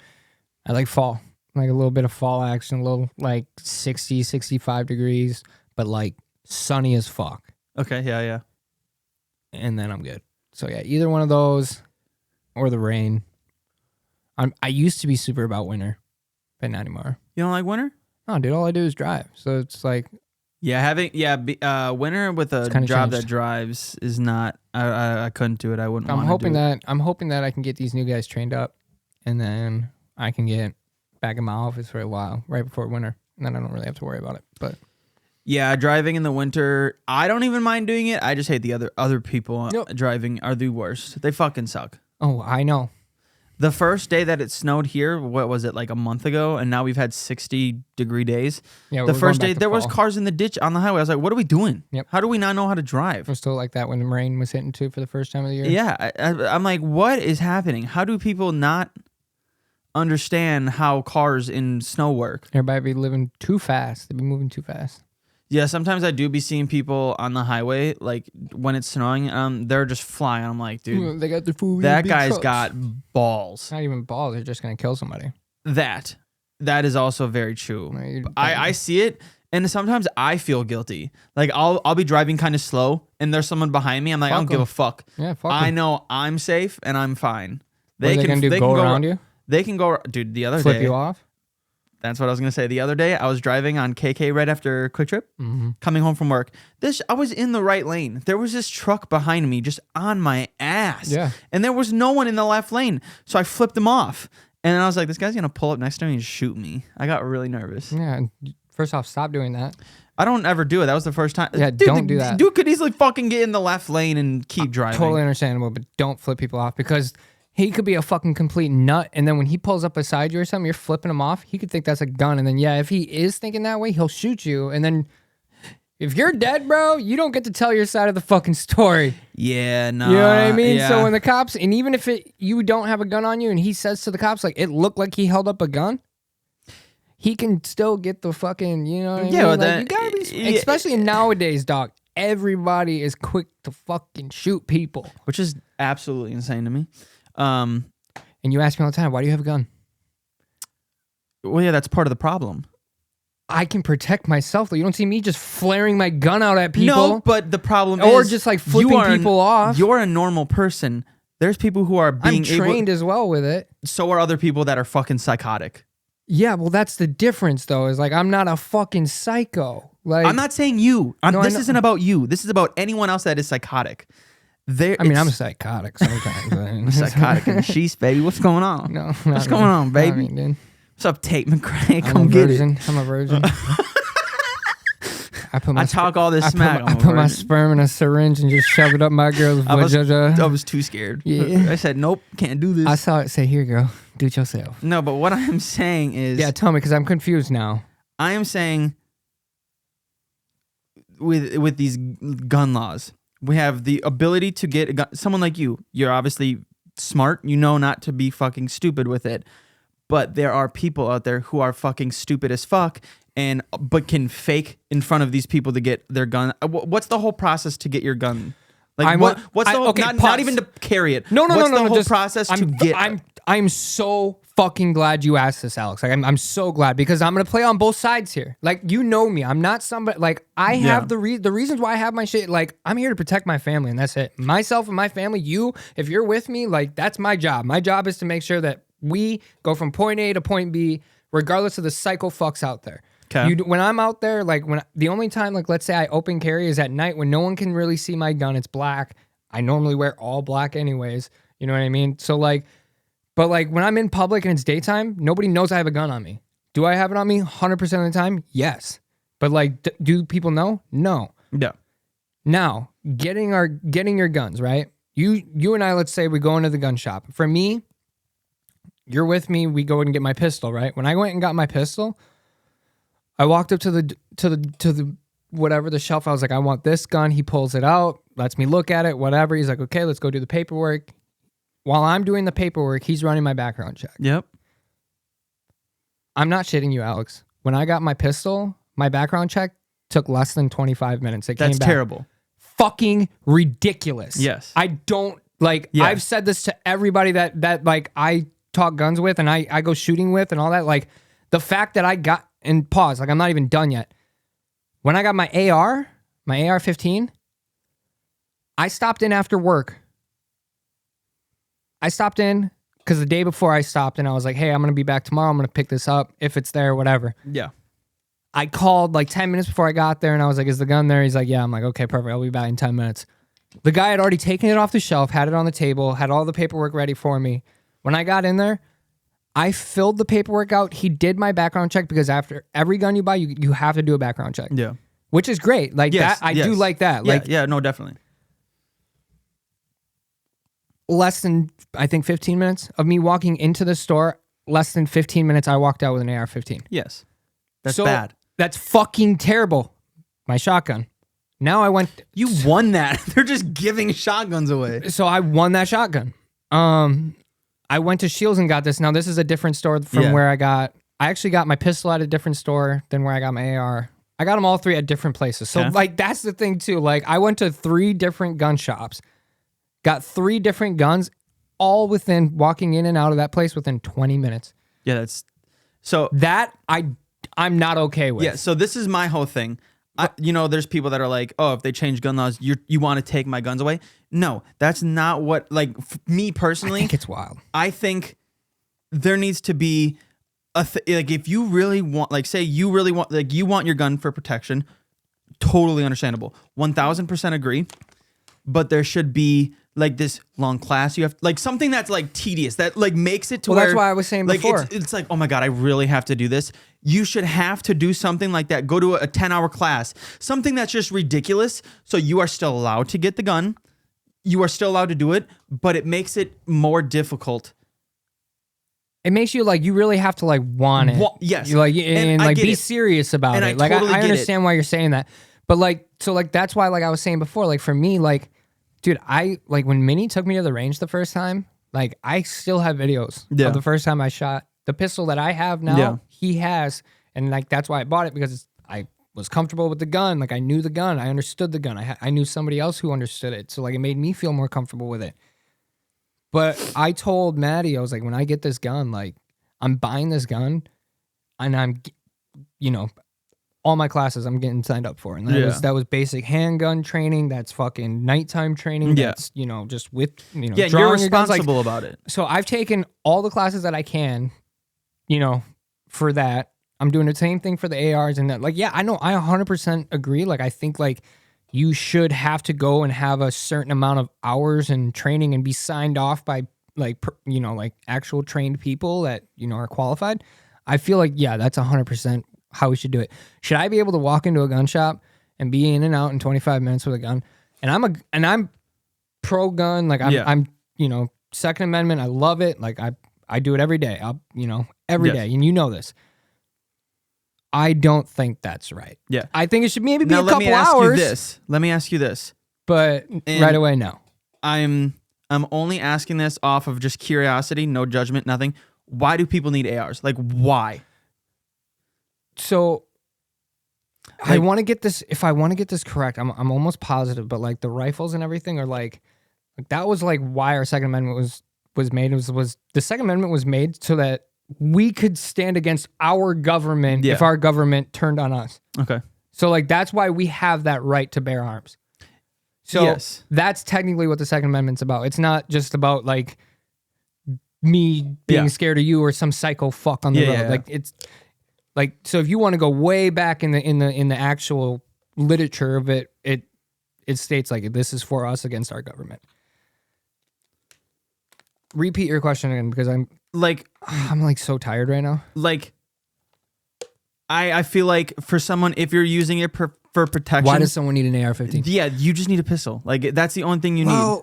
I like fall. Like a little bit of fall action, a little like 60, 65 degrees, but like sunny as fuck. Okay. Yeah. And then I'm good. So yeah, either one of those or the rain. I used to be super about winter, but not anymore. You don't like winter? Oh, dude, all I do is drive. So it's like, Yeah, winter with a kinda job changed. that drives is not. I couldn't do it. I wouldn't. I'm wanna hoping do it. that I can get these new guys trained up, and then I can get back in my office for a while right before winter, and then I don't really have to worry about it. But Yeah, driving in the winter, I don't even mind doing it. I just hate the other people Nope. driving are the worst. They fucking suck. oh, I know. The first day that it snowed here, what was it, like a month ago? And now we've had 60-degree days. Yeah, The we're going first back day, to there was fall. cars in the ditch on the highway. I was like, what are we doing? Yep. How do we not know how to drive? We're still like that when the rain was hitting too for the first time of the year. Yeah, I'm like, what is happening? How do people not understand how cars in snow work? Everybody be living too fast. They be moving too fast. Yeah, sometimes I do be seeing people on the highway, like when it's snowing, they're just flying. I'm like, dude, They got their food. that guy's got balls. Not even balls. They're just gonna kill somebody. That is also very true. No, you're I see it, and sometimes I feel guilty. Like I'll be driving kind of slow, and there's someone behind me. I'm like, I Fuck don't give 'em. a fuck. Yeah, fuck. I 'em. know I'm safe and I'm fine. What are they gonna do? Go around you? They can go, dude. The other Flip day, you off? that's what I was gonna say. The other day, I was driving on KK right after Quick Trip, coming home from work. I was in the right lane. There was this truck behind me, just on my ass. Yeah. And there was no one in the left lane, so I flipped him off. And I was like, this guy's gonna pull up next to me and shoot me. I got really nervous. Yeah. and First off, stop doing that. I don't ever do it. That was the first time. Yeah, Dude, don't do that. Dude could easily fucking get in the left lane and keep driving. Totally understandable, but don't flip people off because he could be a fucking complete nut. And then when he pulls up beside you or something, you're flipping him off. He could think that's a gun. And then, yeah, if he is thinking that way, he'll shoot you. And then if you're dead, bro, you don't get to tell your side of the fucking story. Yeah, no. You know what I mean? Yeah. So when the cops, and even if you don't have a gun on you and he says to the cops, like, it looked like he held up a gun, he can still get the fucking, you know what I mean? Yeah, well, Like, then- you gotta be, yeah. especially nowadays, dog. Everybody is quick to fucking shoot people. Which is absolutely insane to me. And you ask me all the time, why do you have a gun? Well, yeah, that's part of the problem. I can protect myself. You don't see me just flaring my gun out at people. No, but the problem or is... just like flipping people off. You're a normal person. There's people who are being I'm trained as well with it. So are other people that are fucking psychotic. Yeah, well, that's the difference, though, is like I'm not a fucking psycho. Like I'm not saying you. This isn't about you. This is about anyone else that is psychotic. I'm psychotic sometimes. I'm psychotic and she's, baby. What's going on? No, what's going on, baby? Dude. What's up, Tate McRae? Come get it. I'm a virgin. I talk all this smack. I put my sperm in a syringe and just shove it up my girl's vagina. I was too scared. Yeah. I said, nope, can't do this. I saw it say, here, girl, do it yourself. No, but what I'm saying is... Yeah, tell me, because I'm confused now. I am saying with these gun laws, we have the ability to get a gun. Someone like you, you're obviously smart. You know not to be fucking stupid with it. But there are people out there who are fucking stupid as fuck but can fake in front of these people to get their gun. What's the whole process to get your gun? Like what's the whole, not even to carry it. No. What's the whole process to get? I'm so fucking glad you asked this, Alex. Like I'm so glad because I'm gonna play on both sides here. Like you know me, I'm not somebody like I have the reasons why I have my shit. Like I'm here to protect my family and that's it. Myself and my family. You, if you're with me, like that's my job. My job is to make sure that we go from point A to point B, regardless of the psycho fucks out there. Okay. When I'm out there, like the only time, like let's say I open carry is at night when no one can really see my gun. It's black. I normally wear all black anyways. You know what I mean? So like, but like when I'm in public and it's daytime, nobody knows I have a gun on me. Do I have it on me 100% of the time? Yes. But like, do people know? No. Yeah. Now, getting your guns, right? You and I, let's say we go into the gun shop. For me, you're with me, we go and get my pistol, right? When I went and got my pistol, I walked up to the whatever the shelf. I was like, I want this gun. He pulls it out, lets me look at it, whatever. He's like, okay, let's go do the paperwork. While I'm doing the paperwork, he's running my background check. Yep. I'm not shitting you, Alex. When I got my pistol, my background check took less than 25 minutes. That's terrible. Fucking ridiculous. Yes. I don't like. Yeah. I've said this to everybody that like I talk guns with and I go shooting with and all that. Like the fact that I got and pause. Like I'm not even done yet. When I got my AR-15, I stopped in after work. I stopped in because the day before I stopped and I was like, hey, I'm going to be back tomorrow. I'm going to pick this up if it's there, whatever. Yeah. I called like 10 minutes before I got there and I was like, is the gun there? He's like, yeah. I'm like, okay, perfect. I'll be back in 10 minutes. The guy had already taken it off the shelf, had it on the table, had all the paperwork ready for me. When I got in there, I filled the paperwork out. He did my background check because after every gun you buy, you have to do a background check. Yeah. Which is great. Like that, I do like that. Yeah, like, yeah, no, definitely. Less than, I think, 15 minutes of me walking into the store, less than 15 minutes, I walked out with an AR-15. Yes. That's bad. That's fucking terrible. My shotgun. Now I went... You won that. They're just giving shotguns away. So I won that shotgun. I went to Shields and got this. Now, this is a different store from where I got... I actually got my pistol at a different store than where I got my AR. I got them all three at different places. So, like, that's the thing, too. Like, I went to 3 different gun shops, got 3 different guns, all within walking in and out of that place within 20 minutes. Yeah, that's... So... That, I'm not okay with. Yeah, so this is my whole thing. There's people that are like, oh, if they change gun laws, you want to take my guns away? No, that's not what, like, me personally. I think it's wild. I think there needs to be like, if you really want, like, say you really want, like, you want your gun for protection, totally understandable. 1000% agree. But there should be, like, this long class. You have, like, something that's, like, tedious, that, like, makes it to where... Well, that's why I was saying like, before. It's like, oh, my God, I really have to do this. You should have to do something like that. Go to a 10-hour class. Something that's just ridiculous, so you are still allowed to get the gun. You are still allowed to do it, but it makes it more difficult. It makes you, like, you really have to, like, want it. Yes. You, like, and like, be serious about it. Like, totally I understand why you're saying that. But, like, so, like, that's why, like I was saying before, like, for me, like, dude, like, when Minnie took me to the range the first time, like, I still have videos of the first time I shot. The pistol that I have now, he has. And, like, that's why I bought it, because I was comfortable with the gun. Like, I knew the gun. I understood the gun. I knew somebody else who understood it. So, like, it made me feel more comfortable with it. But I told Maddie, I was like, when I get this gun, like, I'm buying this gun, and I'm, you know, all my classes I'm getting signed up for, and that was basic handgun training. That's fucking nighttime training. Yeah. That's just with Yeah, drawing you're your guns. responsible about it. So I've taken all the classes that I can, for that. I'm doing the same thing for the ARs and that. Like, yeah, I know, I 100% agree. Like, I think like you should have to go and have a certain amount of hours and training and be signed off by like actual trained people that are qualified. I feel like that's 100% how we should do it. Should I be able to walk into a gun shop and be in and out in 25 minutes with a gun? And I'm pro gun. Like I'm Second Amendment. I love it. Like I do it every day. Every day, and you know this. I don't think that's right. Yeah. I think it should maybe be now, a couple let me ask hours. You this. Let me ask you this. But right away, no. I'm only asking this off of just curiosity, no judgment, nothing. Why do people need ARs? Like, why? So I want to get this. If I want to get this correct, I'm almost positive. But like the rifles and everything are like that was like why our Second Amendment was made. It was the Second Amendment was made so that we could stand against our government if our government turned on us. Okay. So like that's why we have that right to bear arms. So that's technically what the Second Amendment's about. It's not just about like me being scared of you or some psycho fuck on the road. Yeah. Like it's like, so if you want to go way back in the actual literature of it states like this is for us against our government. Repeat your question again because I'm like so tired right now. Like I feel like for someone, if you're using it for protection, why does someone need an AR-15? Yeah, you just need a pistol. Like that's the only thing you need.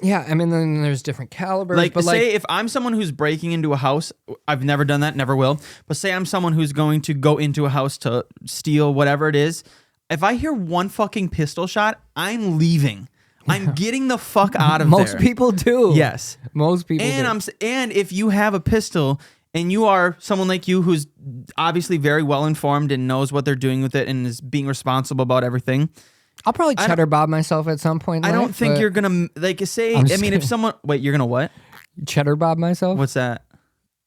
Yeah, I mean, then there's different calibers. Like, but say if I'm someone who's breaking into a house, I've never done that, never will. But say I'm someone who's going to go into a house to steal whatever it is. If I hear one fucking pistol shot, I'm leaving. I'm getting the fuck out of there. Most people do. Yes, most people. And do. And if you have a pistol and you are someone like you who's obviously very well informed and knows what they're doing with it and is being responsible about everything. I'll probably cheddar bob myself at some point. I don't think you're gonna like say. I mean, if someone you're gonna what? Cheddar bob myself. What's that?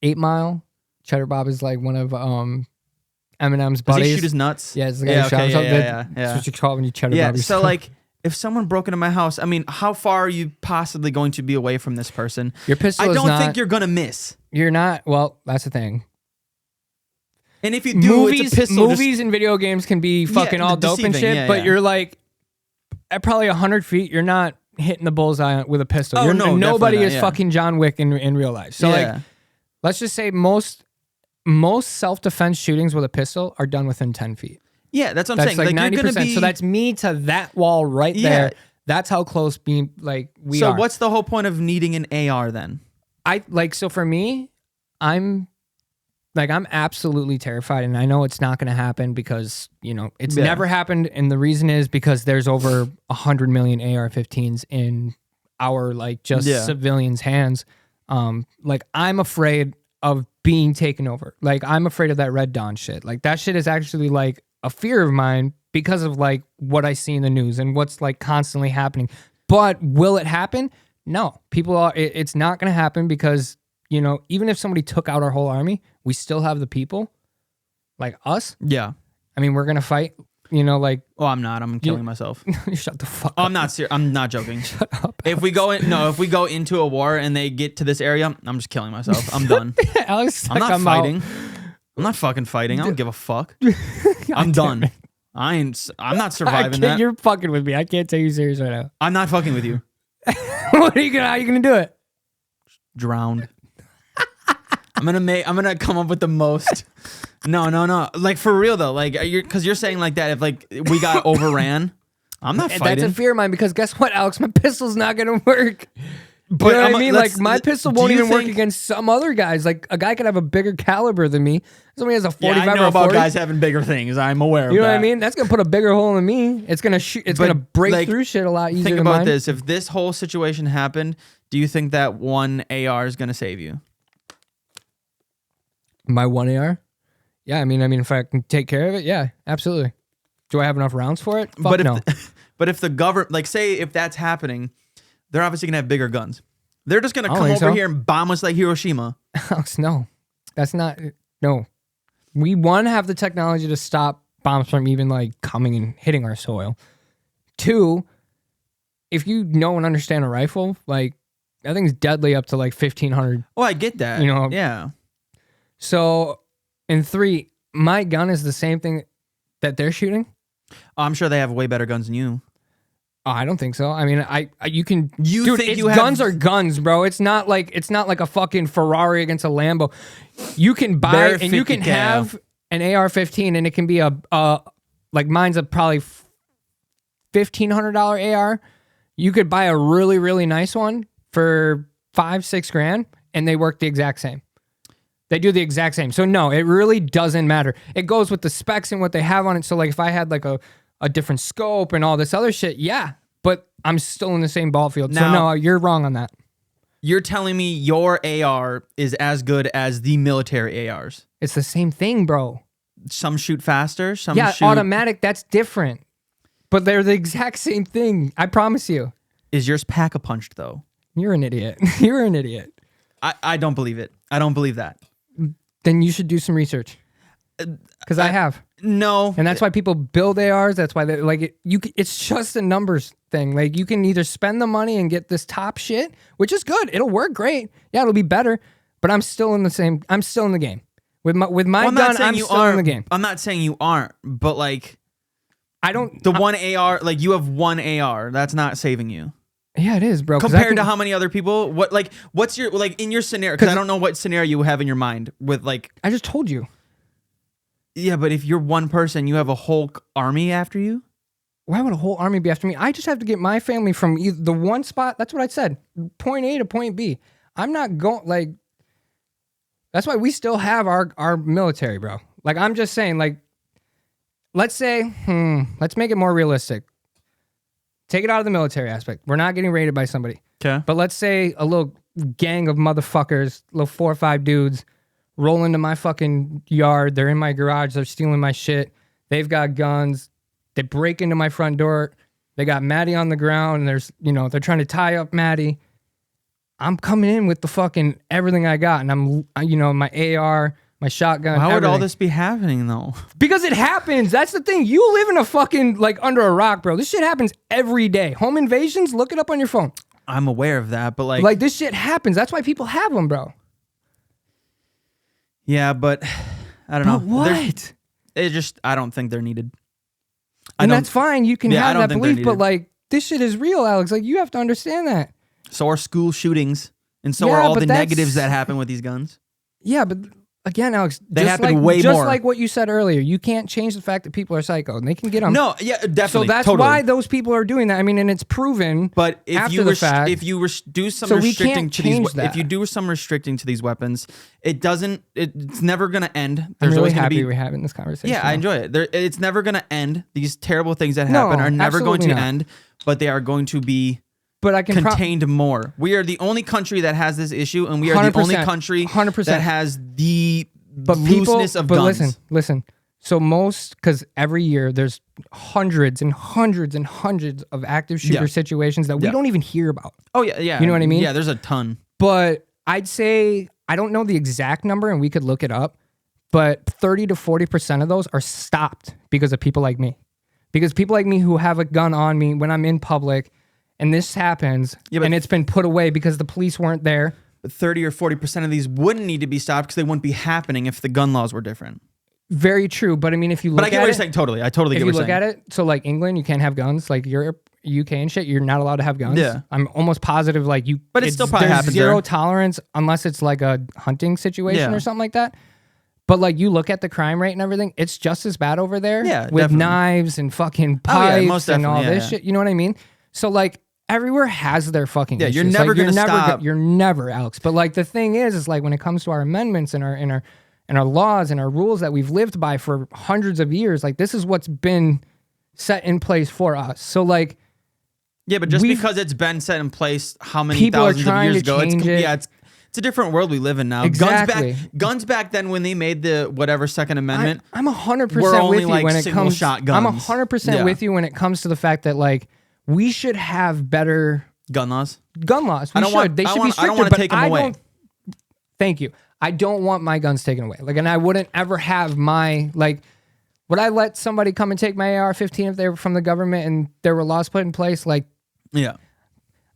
8 Mile. Cheddar bob is like one of Eminem's buddies. Does he shoot his nuts? Yeah, it's the guy yeah. That's what you call it when you cheddar bob yourself. So like, if someone broke into my house, I mean, how far are you possibly going to be away from this person? Your pistol. I don't think you're gonna miss. You're not. Well, that's the thing. And if you do, it's a pistol. Movies and video games can be fucking all dope and shit, but you're like at probably 100 feet, you're not hitting the bullseye with a pistol. Oh, no, nobody not, is fucking John Wick in real life. So like, let's just say most self-defense shootings with a pistol are done within 10 feet. Yeah, that's what I'm saying. Like 90%. So that's me to that wall right there. That's how close we are. So what's the whole point of needing an AR then? So for me, I'm absolutely terrified, and I know it's not going to happen because, it's never happened, and the reason is because there's over 100 million AR-15s in our, civilians' hands. I'm afraid of being taken over. Like, I'm afraid of that Red Dawn shit. Like, that shit is actually, a fear of mine because of, what I see in the news and what's, constantly happening. But will it happen? No. It's not going to happen because, even if somebody took out our whole army, we still have the people like us. Yeah. I mean, we're going to fight, Oh, I'm not. I'm killing myself. Shut the fuck up. I'm not serious. I'm not joking. Shut up. If we go into a war and they get to this area, I'm just killing myself. I'm done. Alex, I'm not fighting. I'm not fucking fighting. I don't give a fuck. I'm done. I'm not surviving that. You're fucking with me. I can't take you serious right now. I'm not fucking with you. How are you gonna do it? Drowned. I'm gonna come up with the most. No. Like for real though. Like because you're saying like that. If we got overran, I'm not fighting. That's a fear of mine because guess what, Alex? My pistol's not gonna work. But you know what I mean? Like my pistol won't even work against some other guys. Like a guy could have a bigger caliber than me. Somebody has a 45 I know or about 40. guys having bigger things. I'm aware of that. You know what I mean? That's gonna put a bigger hole in me. It's gonna shoot. It's gonna break through shit a lot easier. Think than about mine. this. If this whole situation happened, do you think that one AR is gonna save you? My one AR? Yeah, I mean, if I can take care of it, yeah, absolutely. Do I have enough rounds for it? Fuck no. But if the government, say if that's happening, they're obviously gonna have bigger guns. They're just gonna I don't come think over so. here and bomb us like Hiroshima. Alex, no, that's not. No, we one have the technology to stop bombs from even like coming and hitting our soil. Two, if you know and understand a rifle, like that thing's deadly up to like 1,500. Oh, I get that. You know, yeah. So, and three, my gun is the same thing that they're shooting. Oh, I'm sure they have way better guns than you. Oh, I don't think so. I mean, you can. You dude, think it's you have- guns are guns, bro. It's not like a fucking Ferrari against a Lambo. You can buy They're and you 50 can cal. have an AR-15, and it can be a like mine's a probably $1,500 AR. You could buy a really really nice one for $5-6 grand, and they work the exact same. They do the exact same. So no, it really doesn't matter. It goes with the specs and what they have on it. So like if I had like a different scope and all this other shit, yeah, but I'm still in the same ball field. So Now- no, you're wrong on that. You're telling me your AR is as good as the military ARs. It's the same thing, bro. Some shoot faster, some Yeah, shoot... automatic, that's different. But they're the exact same thing. I promise you. Is yours pack-a-punched, though? You're an idiot. You're an idiot. I don't believe it. I don't believe that. Then you should do some research. Because I have. No. And that's why people build ARs. That's why they like it. It's just a numbers thing. Like you can either spend the money and get this top shit, which is good. It'll work great. Yeah, it'll be better. But I'm still in the same. I'm still in the game with my Well, gun. I'm still in the game. I'm not saying you aren't, but like I don't. the one AR, like you have one AR. That's not saving you. Yeah, it is, bro. 'Cause Compared to how many other people? What's your like in your scenario? Because I don't know what scenario you have in your mind with like. I just told you. Yeah, but if you're one person, you have a whole army after you. Why would a whole army be after me? I just have to get my family from either the one spot. That's what I said. Point A to point B. I'm not going like. That's why we still have our military, bro. Like I'm just saying, like, let's say, let's make it more realistic. Take it out of the military aspect. We're not getting raided by somebody. Okay. But let's say a little gang of motherfuckers, little 4 or 5 dudes, roll into my fucking yard. They're in my garage. They're stealing my shit. They've got guns. They break into my front door. They got Maddie on the ground. And they're trying to tie up Maddie. I'm coming in with the fucking everything I got. And my AR, my shotgun. How would all everything. this be happening though? Because it happens. That's the thing. You live in a fucking, like, under a rock, bro. This shit happens every day. Home invasions, look it up on your phone. I'm aware of that, but like, Like, this shit happens. That's why people have them, bro. yeah, but I don't know. But what? I don't think they're needed. And that's fine. You can Yeah, I have don't that think they're belief, but, needed. like, this shit is real, Alex. Like, you have to understand that. So are school shootings, and so Yeah, are all but the that's- negatives that happen with these guns. Yeah, but again, Alex, They just happen like, way just more. like what you said earlier, you can't change the fact that people are psycho, and they can get them. No, yeah, So definitely. that's totally. why those people are doing that. I mean, and it's proven. But if after you the fact, do some so we restricting can't to these, change that. if you do some restricting to these weapons, it's never gonna end. I'm There's really always gonna happy be. we're having this conversation. Yeah, I now. enjoy it. It's never gonna end. These terrible things that No, happen are never going to absolutely not. end, but they are going to be But I can contained more. We are the only country that has this issue, and we are the only 100%, country 100%. that has the but people, looseness of but guns. listen. So because every year there's hundreds and hundreds and hundreds of active shooter Yeah. situations that we Yeah. don't even hear about. Oh yeah, yeah. You know what I mean? Yeah, there's a ton. But I'd say, I don't know the exact number and we could look it up, but 30 to 40% of those are stopped because of people like me. Because people like me who have a gun on me when I'm in public and this happens Yeah, but- and it's been put away because the police weren't there. But 30 or 40% of these wouldn't need to be stopped because they wouldn't be happening if the gun laws were different. Very true. But I mean, if you look But I get at what it, you're saying. Totally, I totally if get you what you're look saying. at it, so like England, you can't have guns. Like Europe, UK and shit, you're not allowed to have guns. Yeah. I'm almost positive like you. But it still probably there's happens zero there. tolerance unless it's like a hunting situation Yeah. or something like that. But like you look at the crime rate and everything, it's just as bad over there. Yeah, with definitely. knives and fucking Oh, yeah, pipes most and all definitely, this yeah. shit. You know what I mean? So like everywhere has their fucking Yeah, you're issues. never Like, gonna stop. You're never, Alex. But like the thing is like when it comes to our amendments and our laws and our rules that we've lived by for hundreds of years, like this is what's been set in place for us. So like Yeah, but just We've- because it's been set in place how many People are thousands of trying years to ago, change it. yeah, it's a different world we live in now. Exactly. Guns back then when they made the whatever Second Amendment. I'm 100% We're only, with you like, when it single comes. shot I'm guns. 100% Yeah. with you when it comes to the fact that like we should have better Gun laws. Gun laws. I don't want. They should be stricter. I don't want to take them away. Thank you. I don't want my guns taken away. Like, and I wouldn't ever have my like. Would I let somebody come and take my AR-15 if they were from the government and there were laws put in place? Like, yeah.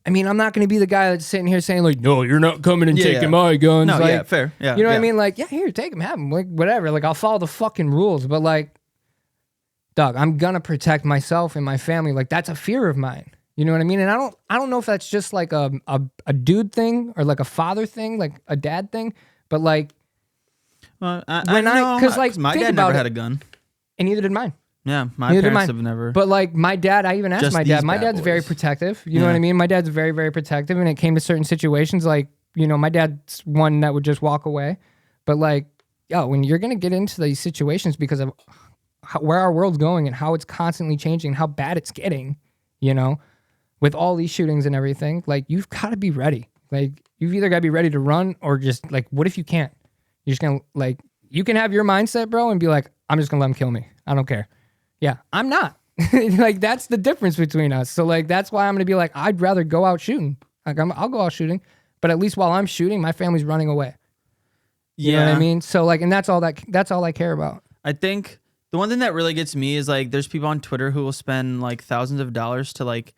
I mean, I'm not going to be the guy that's sitting here saying like, no, you're not coming and taking my guns. No, like, yeah, fair. Yeah, you know what I mean? Like, yeah, here, take them, have them, like whatever. Like, I'll follow the fucking rules, but like, dog, I'm gonna protect myself and my family. Like, that's a fear of mine. You know what I mean? And I don't know if that's just like a dude thing or like a father thing, like a dad thing, but like, because my dad never had a gun. And neither did mine. Yeah, my parents have never. But like my dad, I even asked my dad. My dad's very protective. You know what I mean? My dad's very, very protective. And it came to certain situations, like, you know, my dad's one that would just walk away. But like, yo, when you're gonna get into these situations because of where our world's going and how it's constantly changing, and how bad it's getting, you know, with all these shootings and everything, like you've got to be ready. Like you've either got to be ready to run or just like, what if you can't? You're just gonna like, you can have your mindset, bro, and be like, I'm just gonna let him kill me. I don't care. Yeah, I'm not. Like, that's the difference between us. So like, that's why I'm gonna be like, I'd rather go out shooting. Like I'll go out shooting, but at least while I'm shooting, my family's running away. You know what I mean? So like, and that's all I care about. I think the one thing that really gets me is like, there's people on Twitter who will spend like thousands of dollars to like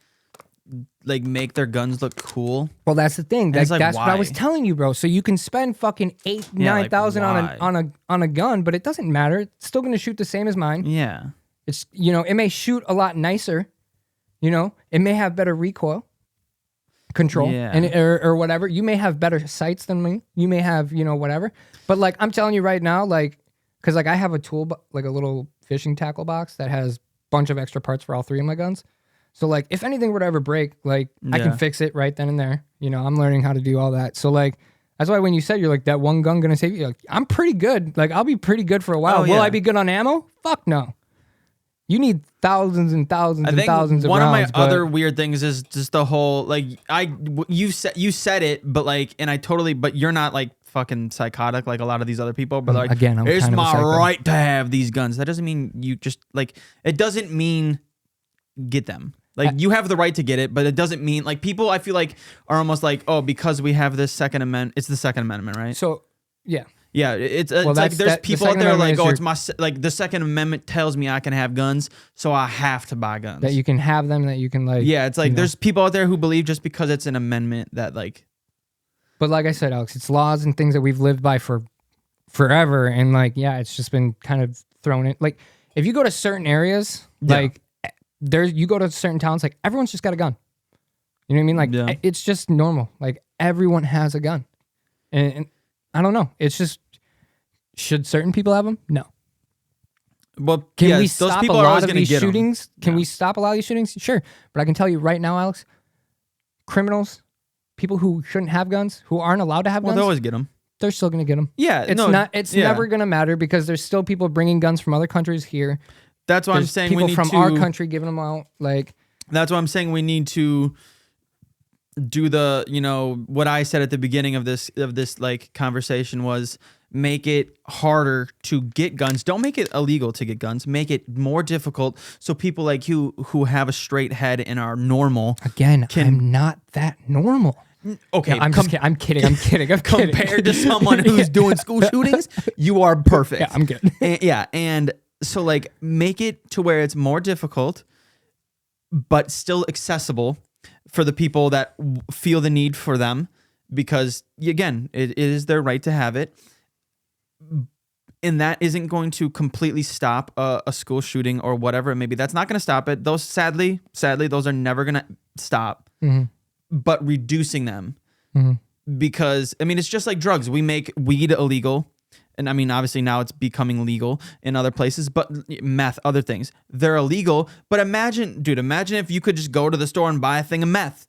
make their guns look cool. Well, that's the thing. That's why? What I was telling you, bro. So you can spend fucking $9,000 on a gun, but it doesn't matter. It's still gonna shoot the same as mine. Yeah. It's, you know, it may shoot a lot nicer. You know, it may have better recoil control or whatever. You may have better sights than me. You may have, you know, whatever. But like, I'm telling you right now, like, because like I have a tool, like a little fishing tackle box that has a bunch of extra parts for all three of my guns. So like, if anything were to ever break, like I can fix it right then and there. You know, I'm learning how to do all that. So like, that's why when you said you're like, that one gun gonna save you, like, I'm pretty good. Like, I'll be pretty good for a while. Will I be good on ammo? Fuck no. You need thousands and thousands and thousands of rounds. One of my other weird things is just the whole like, you said it, but like, and I totally, but you're not like fucking psychotic like a lot of these other people. But like, again, it's kind of my right to have these guns. That doesn't mean you just like. It doesn't mean get them. Like, you have the right to get it, but it doesn't mean like people. I feel like are almost like, oh, because we have this Second Amendment. It's the Second Amendment, right? So yeah. Yeah, it's like there's people out there like, oh, it's my like the Second Amendment tells me I can have guns, so I have to buy guns. That you can have them, that you can like. Yeah, it's like there's people out there who believe just because it's an amendment that like. But like I said, Alex, it's laws and things that we've lived by for forever, and like, yeah, it's just been kind of thrown in. Like, if you go to certain areas, like you go to certain towns, like everyone's just got a gun. You know what I mean? Like it's just normal. Like everyone has a gun, and I don't know. It's just, should certain people have them? No. Well, can we stop a lot of these shootings? Can we stop a lot of these shootings? Sure. But I can tell you right now, Alex, criminals, people who shouldn't have guns, who aren't allowed to have guns. Well, they always get them. They're still going to get them. Yeah. It's never going to matter because there's still people bringing guns from other countries here. That's why I'm saying people from our country giving them out. Like, that's why I'm saying we need to do the, you know, what I said at the beginning of this like conversation was make it harder to get guns. Don't make it illegal to get guns. Make it more difficult so people like you who have a straight head and are normal. Again, I'm not that normal. Okay, no, I'm kidding. Compared to someone who's doing school shootings, you are perfect. Yeah, I'm good. And so like make it to where it's more difficult, but still accessible for the people that feel the need for them, because again, it is their right to have it. And that isn't going to completely stop a school shooting or whatever it may be. That's not going to stop it. Those sadly, those are never going to stop. Mm-hmm. But reducing them, because I mean, it's just like drugs. We make weed illegal, and I mean, obviously now it's becoming legal in other places. But meth, other things, they're illegal. But imagine if you could just go to the store and buy a thing of meth.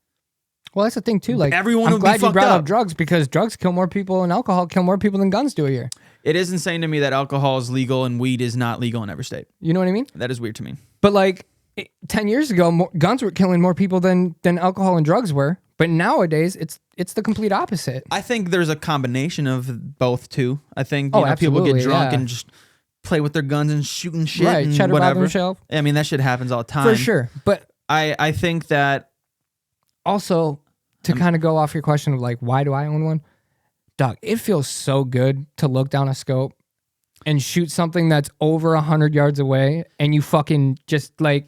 Well, that's the thing too. Like, everyone I'm glad you brought up drugs, because drugs kill more people and alcohol kill more people than guns do a year. It is insane to me that alcohol is legal and weed is not legal in every state. You know what I mean? That is weird to me. But like 10 years ago, guns were killing more people than alcohol and drugs were. But nowadays, it's the complete opposite. I think there's a combination of both too. I think people get drunk and just play with their guns and shooting shit and whatever. I mean, that shit happens all the time. For sure. But I think that also to kind of go off your question of like, why do I own one? Dog, it feels so good to look down a scope and shoot something that's over 100 yards away, and you fucking just like,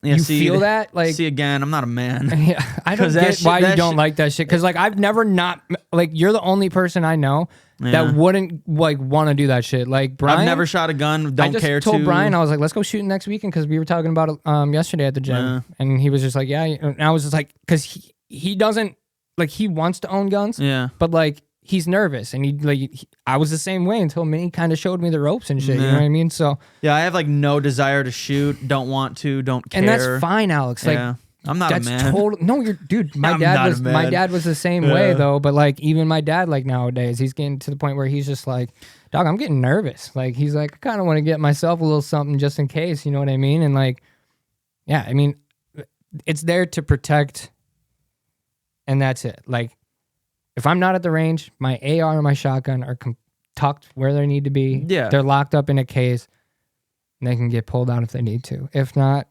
Yeah, you feel that? Like, see, again, I'm not a man. yeah, I don't 'Cause that get shit- why that you don't shit- like that shit. Because like I've never not like you're the only person I know that wouldn't like want to do that shit. Like Brian, I've never shot a gun. I Don't just care told to. Brian, I was like, let's go shooting next weekend because we were talking about it yesterday at the gym, Yeah. and he was just like, yeah. And I was just like, because he doesn't like he wants to own guns, Yeah. but like he's nervous, and I was the same way until Minnie kind of showed me the ropes and shit. You know what I mean? So Yeah, I have like no desire to shoot. Don't want to. Don't care. and that's fine, Alex. Like. Yeah. I'm not That's a man. total. No, you're dude. My I'm dad not a was. man. My dad was the same way though. But like, even my dad, like nowadays, he's getting to the point where he's just like, dog, I'm getting nervous. Like, he's like, I kind of want to get myself a little something just in case. You know what I mean? And like, yeah, I mean, it's there to protect, and that's it. Like, if I'm not at the range, my AR and my shotgun are tucked where they need to be. Yeah. They're locked up in a case, and they can get pulled out if they need to. If not.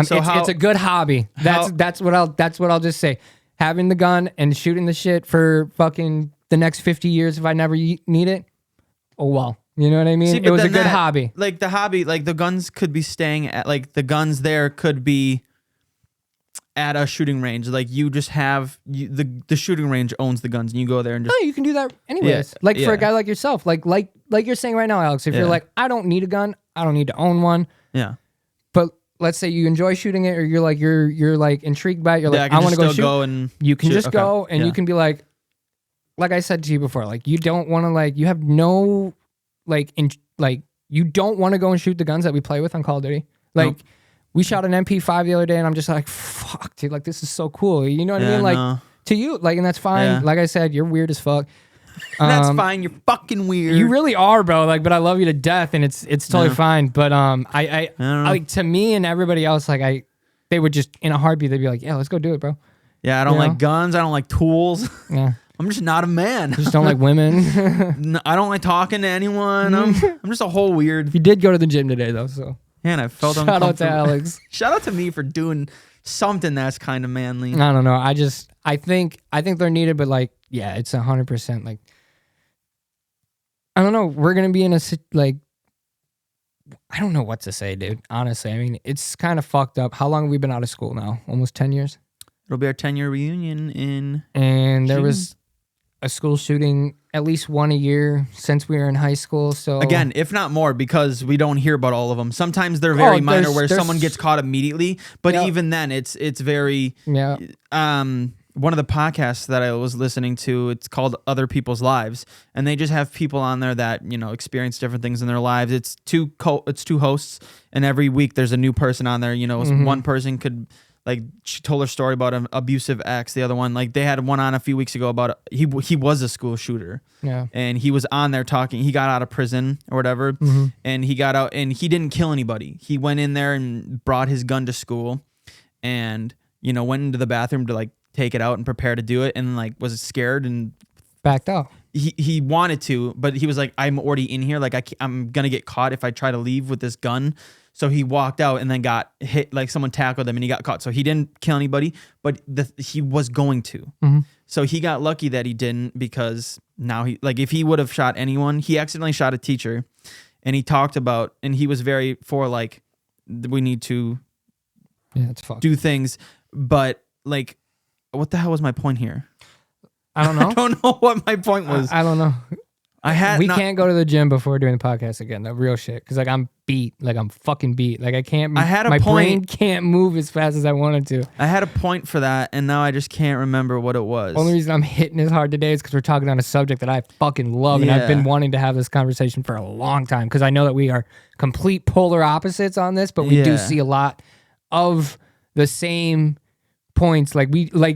So it's a good hobby. That's what I'll just say. Having the gun and shooting the shit for fucking the next 50 years if I never need it. Oh well, you know what I mean? See, it but was a then good hobby. Like the hobby, like the guns could be staying at like the guns there could be at a shooting range. Like you just have the shooting range owns the guns, and you go there and just No, you can do that anyways. Yeah, Like for yeah. a guy like yourself, like you're saying right now, Alex. If you're Yeah. like, I don't need a gun, I don't need to own one. yeah. But let's say you enjoy shooting it, or you're like intrigued by it. You're Yeah, like, I I can want to just go still shoot. go and You can shoot. just Okay. go, and Yeah. you can be like I said to you before, like you don't want to you have no you don't want to go and shoot the guns that we play with on Call of Duty. Like Nope. we shot an MP5 the other day, and I'm just like, fuck, dude, like this is so cool. You know what I Yeah, mean? Like no. to you, like, and that's fine. Yeah. Like I said, you're weird as fuck. That's fine. You're fucking weird. You really are, bro. Like, but I love you to death, and it's totally Yeah. fine. But know. like to me and everybody else, like they would just in a heartbeat, they'd be like, yeah, let's go do it, bro. Yeah, I don't You know? like guns. I don't like tools. Yeah, I'm just not a man. just don't like women. No, I don't like talking to anyone. I'm just a whole weird. You did go to the gym today, though, so Man, I felt shout out to uncomfortable. Alex. Shout out to me for doing something that's kind of manly. I don't know. I think they're needed, but like, yeah, it's 100%. Like, I don't know. We're gonna be in like, I don't know what to say, dude. Honestly, I mean, it's kind of fucked up. How long have we been out of school now? Almost 10 years. It'll be our 10-year reunion in. And there June. was a school shooting at least one a year since we were in high school. So Again, if not more, because we don't hear about all of them. Sometimes they're very minor, where there's- someone gets caught immediately. But Yeah. even then, it's very. yeah, One of the podcasts that I was listening to, it's called Other People's Lives, and they just have people on there that experience different things in their lives. It's two hosts, and every week there's a new person on there. One person could. Like, she told her story about an abusive ex. The other one, like, they had one on a few weeks ago about he was a school shooter. yeah, And he was on there talking. He got out of prison or whatever, and he got out, and he didn't kill anybody. He went in there and brought his gun to school, and went into the bathroom to like take it out and prepare to do it, and like was scared and backed out. he wanted to, but he was like, I'm already in here. Like I'm gonna get caught if I try to leave with this gun. So he walked out and then got hit, like someone tackled him and he got caught. So he didn't kill anybody, but he was going to. So he got lucky that he didn't, because now if he would have shot anyone, he accidentally shot a teacher, and he talked about, and he was very for like, we need to Yeah, it's fucked. do things, but like, what the hell was my point here? I don't know. I don't know what my point was. I don't know. We not- can't go to the gym before doing the podcast again. The real shit, because like I'm beat. Like I'm fucking beat. Like I can't. I had a my brain point. can't move as fast as I wanted to. I had a point for that, and now I just can't remember what it was. Only reason I'm hitting as hard today is because we're talking on a subject that I fucking love, and I've been Yeah. wanting to have this conversation for a long time. Because I know that we are complete polar opposites on this, but we do Yeah. see a lot of the same points. Like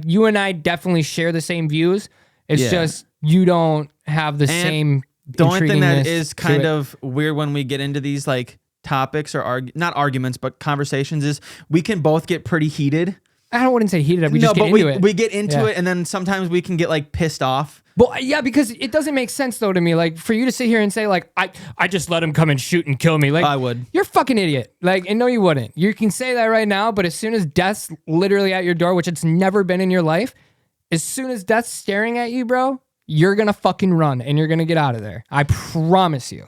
you and I definitely share the same views. It's Yeah. just you don't have the same. The only thing that intriguiness is to kind it. of weird when we get into these like topics or not arguments, but conversations, is we can both get pretty heated. I wouldn't say heated up. We no, just get but into it. we get into Yeah. it, and then sometimes we can get like pissed off. But yeah, because it doesn't make sense though to me. Like for you to sit here and say like I just let him come and shoot and kill me. Like I would. You're a fucking idiot. Like and no, you wouldn't. You can say that right now, but as soon as death's literally at your door, which it's never been in your life, as soon as death's staring at you, bro, you're gonna fucking run and you're gonna get out of there. I promise you.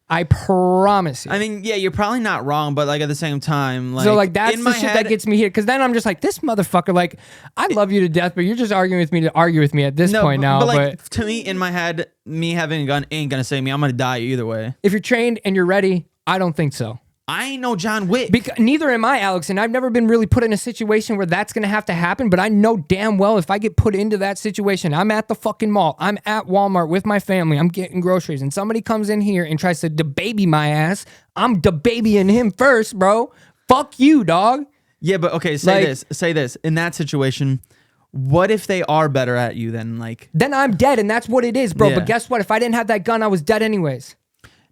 I promise you. I mean, yeah, you're probably not wrong, but like at the same time, like so like that's in the my shit head, that gets me here. Because then I'm just like, this motherfucker. Like, I love you to death, but you're just arguing with me to argue with me at this point now. But like to me, in my head, me having a gun ain't gonna save me. I'm gonna die either way. If you're trained and you're ready, I don't think so. I ain't no John Wick. Because neither am I, Alex, and I've never been really put in a situation where that's gonna have to happen. But I know damn well if I get put into that situation, I'm at the fucking mall, I'm at Walmart with my family, I'm getting groceries, and somebody comes in here and tries to debaby my ass, I'm debabying him first, bro. Fuck you, dog. Yeah, but okay, say this. In that situation, what if they are better at you than like? Then I'm dead, and that's what it is, bro. Yeah. But guess what? If I didn't have that gun, I was dead anyways.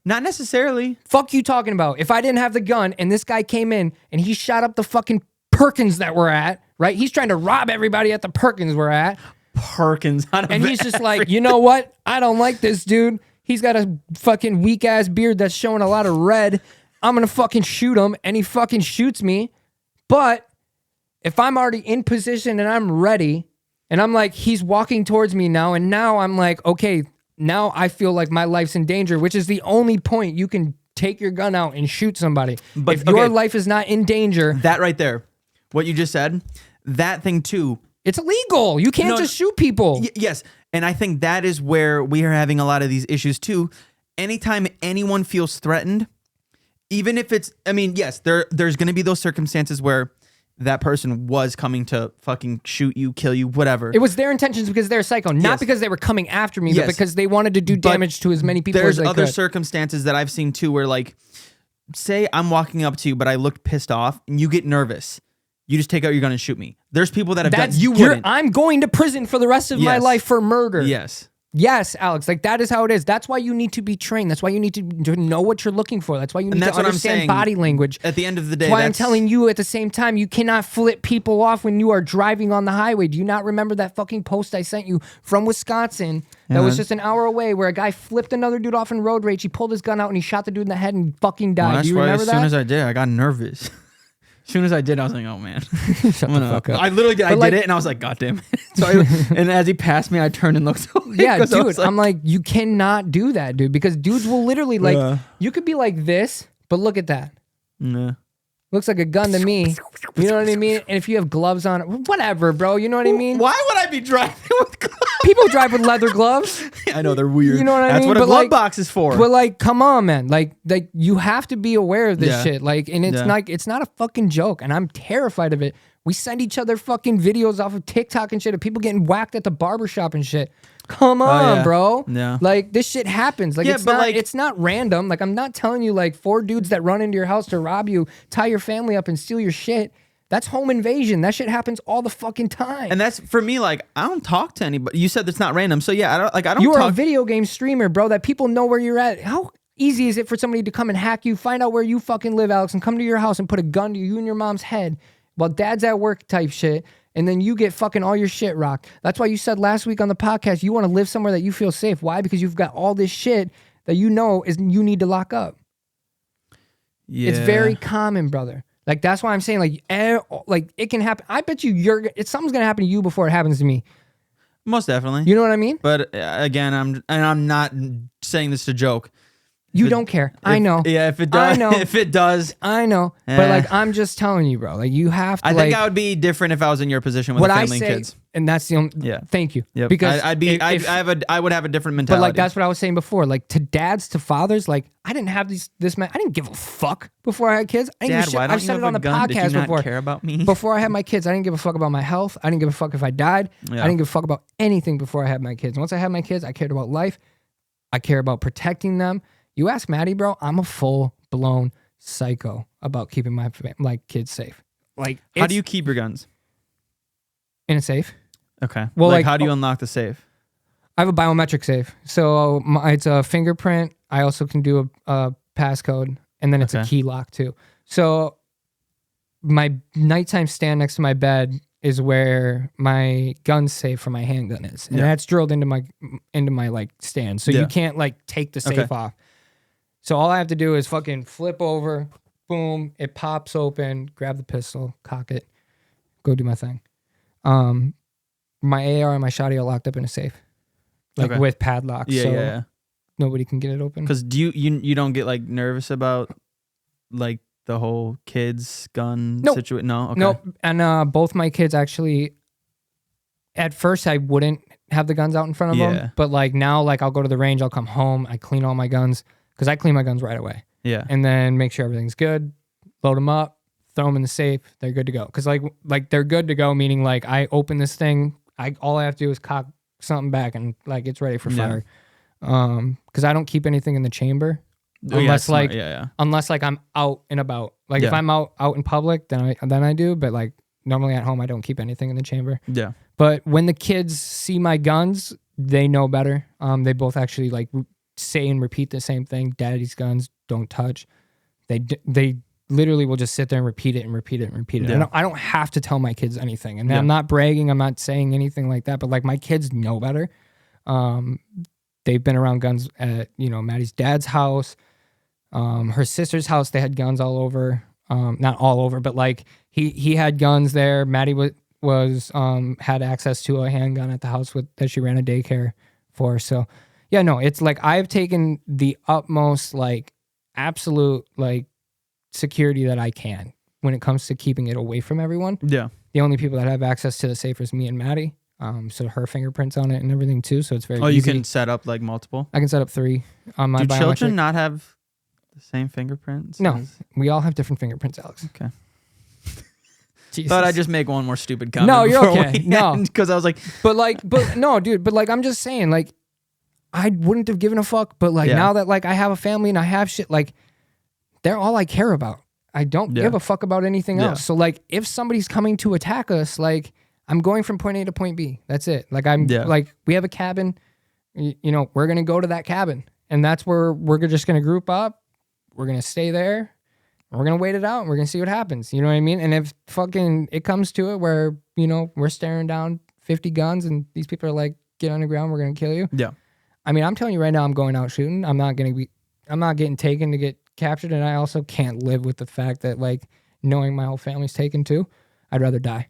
Not necessarily. Fuck you talking about. If I didn't have the gun and this guy came in and he shot up the fucking Perkins that we're at, right? He's trying to rob everybody at the Perkins we're at. Perkins. And he's just like, you know what? I don't like this dude. He's got a fucking weak ass beard that's showing a lot of red. I'm going to fucking shoot him. And he fucking shoots me. But if I'm already in position and I'm ready and I'm like, he's walking towards me now. And now I'm like, okay, now I feel like my life's in danger, which is the only point you can take your gun out and shoot somebody. But if your life is not in danger. That right there, what you just said, that thing too. It's illegal. You can't just shoot people. Yes. And I think that is where we are having a lot of these issues too. Anytime anyone feels threatened, even if it's, I mean, yes, there's going to be those circumstances where that person was coming to fucking shoot you, kill you, whatever. It was their intentions because they're psycho, not because they were coming after me, but because they wanted to do damage to as many people as they could. There's other circumstances that I've seen too where like, say I'm walking up to you, but I looked pissed off and you get nervous. You just take out your gun and shoot me. There's people that have done, you wouldn't. I'm going to prison for the rest of my life for murder. Yes. Yes, Alex, like that is how it is. That's why you need to be trained. That's why you need to know what you're looking for. That's why you need to understand body language. At the end of the day, that's why I'm telling you at the same time, you cannot flip people off when you are driving on the highway. Do you not remember that fucking post I sent you from Wisconsin that was just an hour away where a guy flipped another dude off in road rage? He pulled his gun out and he shot the dude in the head and fucking died. Do you remember that? As soon as I did, I got nervous. As soon as I did, I was like, "Oh man!" Shut the fuck up. I literally did. I did it, and I was like, "God damn it!" So, and as he passed me, I turned and looked away. Yeah, dude. I'm like, you cannot do that, dude, because dudes will literally like. You could be like this, but look at that. Nah. Looks like a gun to me. You know what I mean? And if you have gloves on, whatever, bro. You know what I mean? Why would I be driving with gloves? People drive with leather gloves. I know they're weird. You know what I mean? That's what a glove box is for. But like, come on, man. Like you have to be aware of this shit. Like, and it's like it's not a fucking joke. And I'm terrified of it. We send each other fucking videos off of TikTok and shit of people getting whacked at the barbershop and shit. Come on, bro. Yeah. Like this shit happens. Like it's not random. Like I'm not telling you like 4 dudes that run into your house to rob you, tie your family up and steal your shit. That's home invasion. That shit happens all the fucking time. And that's for me. Like I don't talk to anybody. You said that's not random. So yeah, I don't. You are a video game streamer, bro. That people know where you're at. How easy is it for somebody to come and hack you, find out where you fucking live, Alex, and come to your house and put a gun to you and your mom's head while dad's at work type shit? And then you get fucking all your shit rocked. That's why you said last week on the podcast, you want to live somewhere that you feel safe. Why? Because you've got all this shit that you know is you need to lock up. Yeah. It's very common, brother. Like, that's why I'm saying, like it can happen. I bet you something's going to happen to you before it happens to me. Most definitely. You know what I mean? But again, I'm not saying this to joke. You don't care. I know. Yeah, if it does. I know. If it does. I know. But like, I'm just telling you, bro. Like, you have to. I think I would be different if I was in your position with a family and kids. And that's the only. Yeah. Thank you. Yep. Because I would have a different mentality. But like, that's what I was saying before. Like, to dads, to fathers, like, I didn't have this man. I didn't give a fuck before I had kids. I didn't Dad, why don't I've you said have it on a the gun? podcast Did you not before. care about me? Before I had my kids, I didn't give a fuck about my health. I didn't give a fuck if I died. Yeah. I didn't give a fuck about anything before I had my kids. Once I had my kids, I cared about life. I care about protecting them. You ask Maddie, bro, I'm a full-blown psycho about keeping my kids safe. Like, how do you keep your guns? In a safe. Okay. Well, like how do you unlock the safe? I have a biometric safe. So it's a fingerprint. I also can do a passcode, and then it's a key lock too. So my nighttime stand next to my bed is where my gun safe for my handgun is, and that's drilled into my like stand. So you can't like take the safe off. So all I have to do is fucking flip over, boom, it pops open, grab the pistol, cock it, go do my thing. My AR and my shotty are locked up in a safe, like with padlocks. So nobody can get it open. Because do you don't get like nervous about like the whole kids gun situation? No, okay. Nope. And both my kids actually. At first, I wouldn't have the guns out in front of them, but like now, like I'll go to the range, I'll come home, I clean all my guns because I clean my guns right away. Yeah. And then make sure everything's good, load them up, throw them in the safe. They're good to go. Because like they're good to go, meaning like I open this thing, all I have to do is cock something back and like it's ready for fire. Because I don't keep anything in the chamber unless unless like I'm out and about. Like if I'm out in public, then I do. But like normally at home, I don't keep anything in the chamber. Yeah. But when the kids see my guns, they know better. They both actually like say and repeat the same thing. Daddy's guns, don't touch. They literally will just sit there and repeat it and repeat it and repeat it. Yeah. I don't have to tell my kids anything. And I'm not bragging. I'm not saying anything like that. But like my kids know better. They've been around guns at, Maddie's dad's house, her sister's house. They had guns all over. Not all over, but like he had guns there. Maddie was had access to a handgun at the house that she ran a daycare for. So yeah, no, it's like I've taken the utmost like absolute like security that I can when it comes to keeping it away from everyone. Yeah. The only people that have access to the safe is me and Maddie. So her fingerprints on it and everything too. So it's very easy. You can set up like multiple? I can set up 3 on my biometric. Do children not have the same fingerprints? No, we all have different fingerprints, Alex. Okay. Jesus. Thought I'd just make one more stupid comment. No, you're okay. No, because I was like, but no, dude. But like, I'm just saying, like, I wouldn't have given a fuck. But like now that like I have a family and I have shit, like they're all I care about. I don't give a fuck about anything else. So like, if somebody's coming to attack us, like I'm going from point A to point B. That's it. Like like we have a cabin. We're gonna go to that cabin, and that's where we're just gonna group up. We're gonna stay there. We're going to wait it out and we're going to see what happens. You know what I mean? And if fucking it comes to it where, we're staring down 50 guns and these people are like, get on the ground, we're going to kill you. Yeah. I mean, I'm telling you right now, I'm going out shooting. I'm not getting taken to get captured. And I also can't live with the fact that like knowing my whole family's taken too, I'd rather die.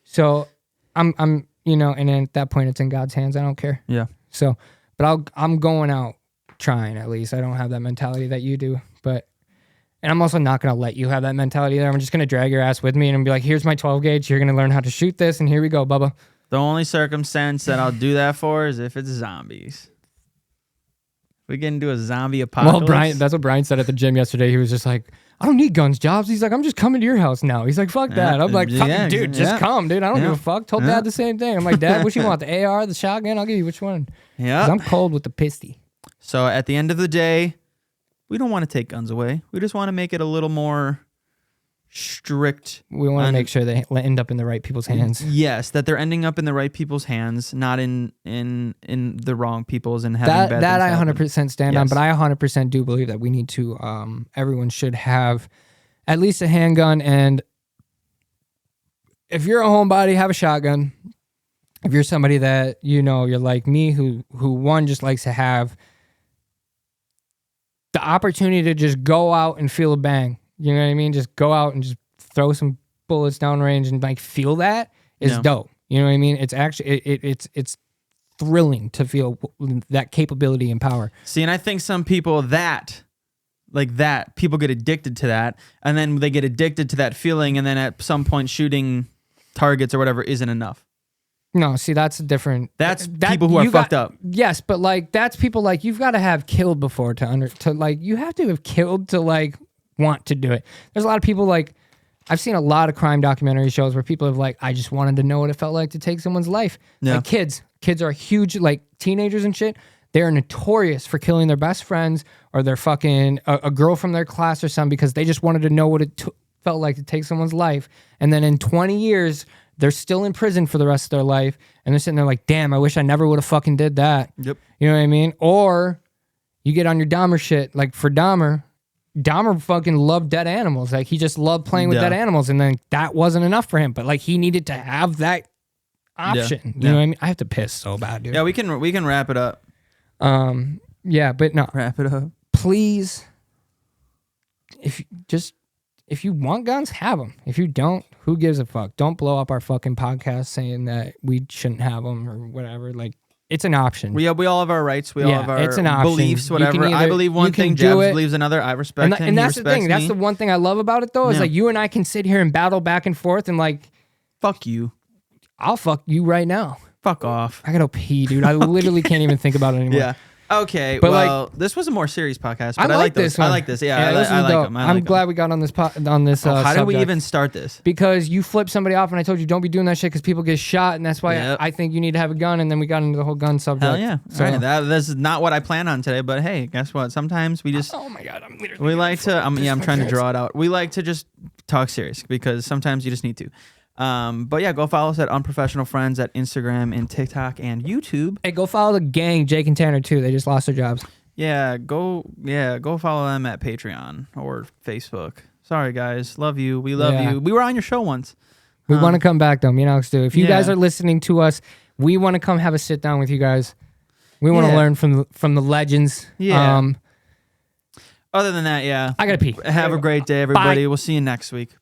So I'm and then at that point it's in God's hands. I don't care. Yeah. So, but I'm going out trying at least. I don't have that mentality that you do, and I'm also not going to let you have that mentality there. I'm just going to drag your ass with me and be like, here's my 12 gauge. You're going to learn how to shoot this. And here we go, Bubba. The only circumstance that I'll do that for is if it's zombies. We get into a zombie apocalypse. Well, that's what Brian said at the gym yesterday. He was just like, I don't need guns, Jobs. He's like, I'm just coming to your house now. He's like, fuck that. I'm like, dude, just come, dude. I don't give a fuck. Told Dad the same thing. I'm like, Dad, what you want? The AR, the shotgun? I'll give you which one. Yeah. I'm cold with the pisty. So at the end of the day, we don't want to take guns away. We just want to make it a little more strict. We want to make sure they end up in the right people's hands. Yes, that they're ending up in the right people's hands, not in the wrong people's and having bad that things I happen. 100% stand on, but I 100% do believe that we need to. Everyone should have at least a handgun, and if you're a homebody, have a shotgun. If you're somebody that you're like me, who one just likes to have the opportunity to just go out and feel a bang. You know what I mean? Just go out and just throw some bullets downrange and like feel that is dope. You know what I mean? It's actually it's thrilling to feel that capability and power. See, and I think some people people get addicted to that, and then they get addicted to that feeling, and then at some point shooting targets or whatever isn't enough. No, see, that's different. That's people who are fucked up. Yes, but like that's people like you've got to have killed before you have to have killed to like want to do it. There's a lot of people like I've seen a lot of crime documentary shows where people have like I just wanted to know what it felt like to take someone's life. Yeah. Like kids are huge, like teenagers and shit. They're notorious for killing their best friends or their fucking a girl from their class or something because they just wanted to know what it felt like to take someone's life. And then in 20 years. They're still in prison for the rest of their life, and they're sitting there like, damn, I wish I never would have fucking did that. Yep. You know what I mean? Or you get on your Dahmer shit, like for Dahmer, Dahmer fucking loved dead animals. Like he just loved playing with dead animals, and then that wasn't enough for him. But like he needed to have that option. You know what I mean? I have to piss so bad, dude. Yeah, we can wrap it up. Yeah, but no. Wrap it up. Please, if you want guns, have them. If you don't, who gives a fuck? Don't blow up our fucking podcast saying that we shouldn't have them or whatever. Like, it's an option. We all have our rights. We all have it's an our option. beliefs, whatever. I believe one thing, Jabs believes another. I respect him. And that's the thing. Me. That's the one thing I love about it, though, is like you and I can sit here and battle back and forth and like, fuck you. I'll fuck you right now. Fuck off. I gotta pee, dude. I literally can't even think about it anymore. Yeah. Okay, but well, this was a more serious podcast, but I like this one. I like this. Yeah, I like them. I'm glad we got on this how did we even start this? Because you flipped somebody off, and I told you don't be doing that shit because people get shot, and that's why I think you need to have a gun. And then we got into the whole gun subject. Hell yeah! So, all right, this is not what I planned on today, but hey, guess what? Sometimes we just. Oh my god! I'm literally. We like to. I'm trying to draw it out. We like to just talk serious because sometimes you just need to. But yeah, go follow us at Unprofessional Friends at Instagram and TikTok and YouTube. Hey, go follow the gang, Jake and Tanner too. They just lost their jobs. Yeah, go follow them at Patreon or Facebook. Sorry guys, love you. We love you. We were on your show once. We want to come back though. Me and Alex do. If you guys are listening to us, we want to come have a sit down with you guys. We want to learn from the legends. Yeah. Other than that, I gotta pee. Have a great day, everybody. Bye. We'll see you next week.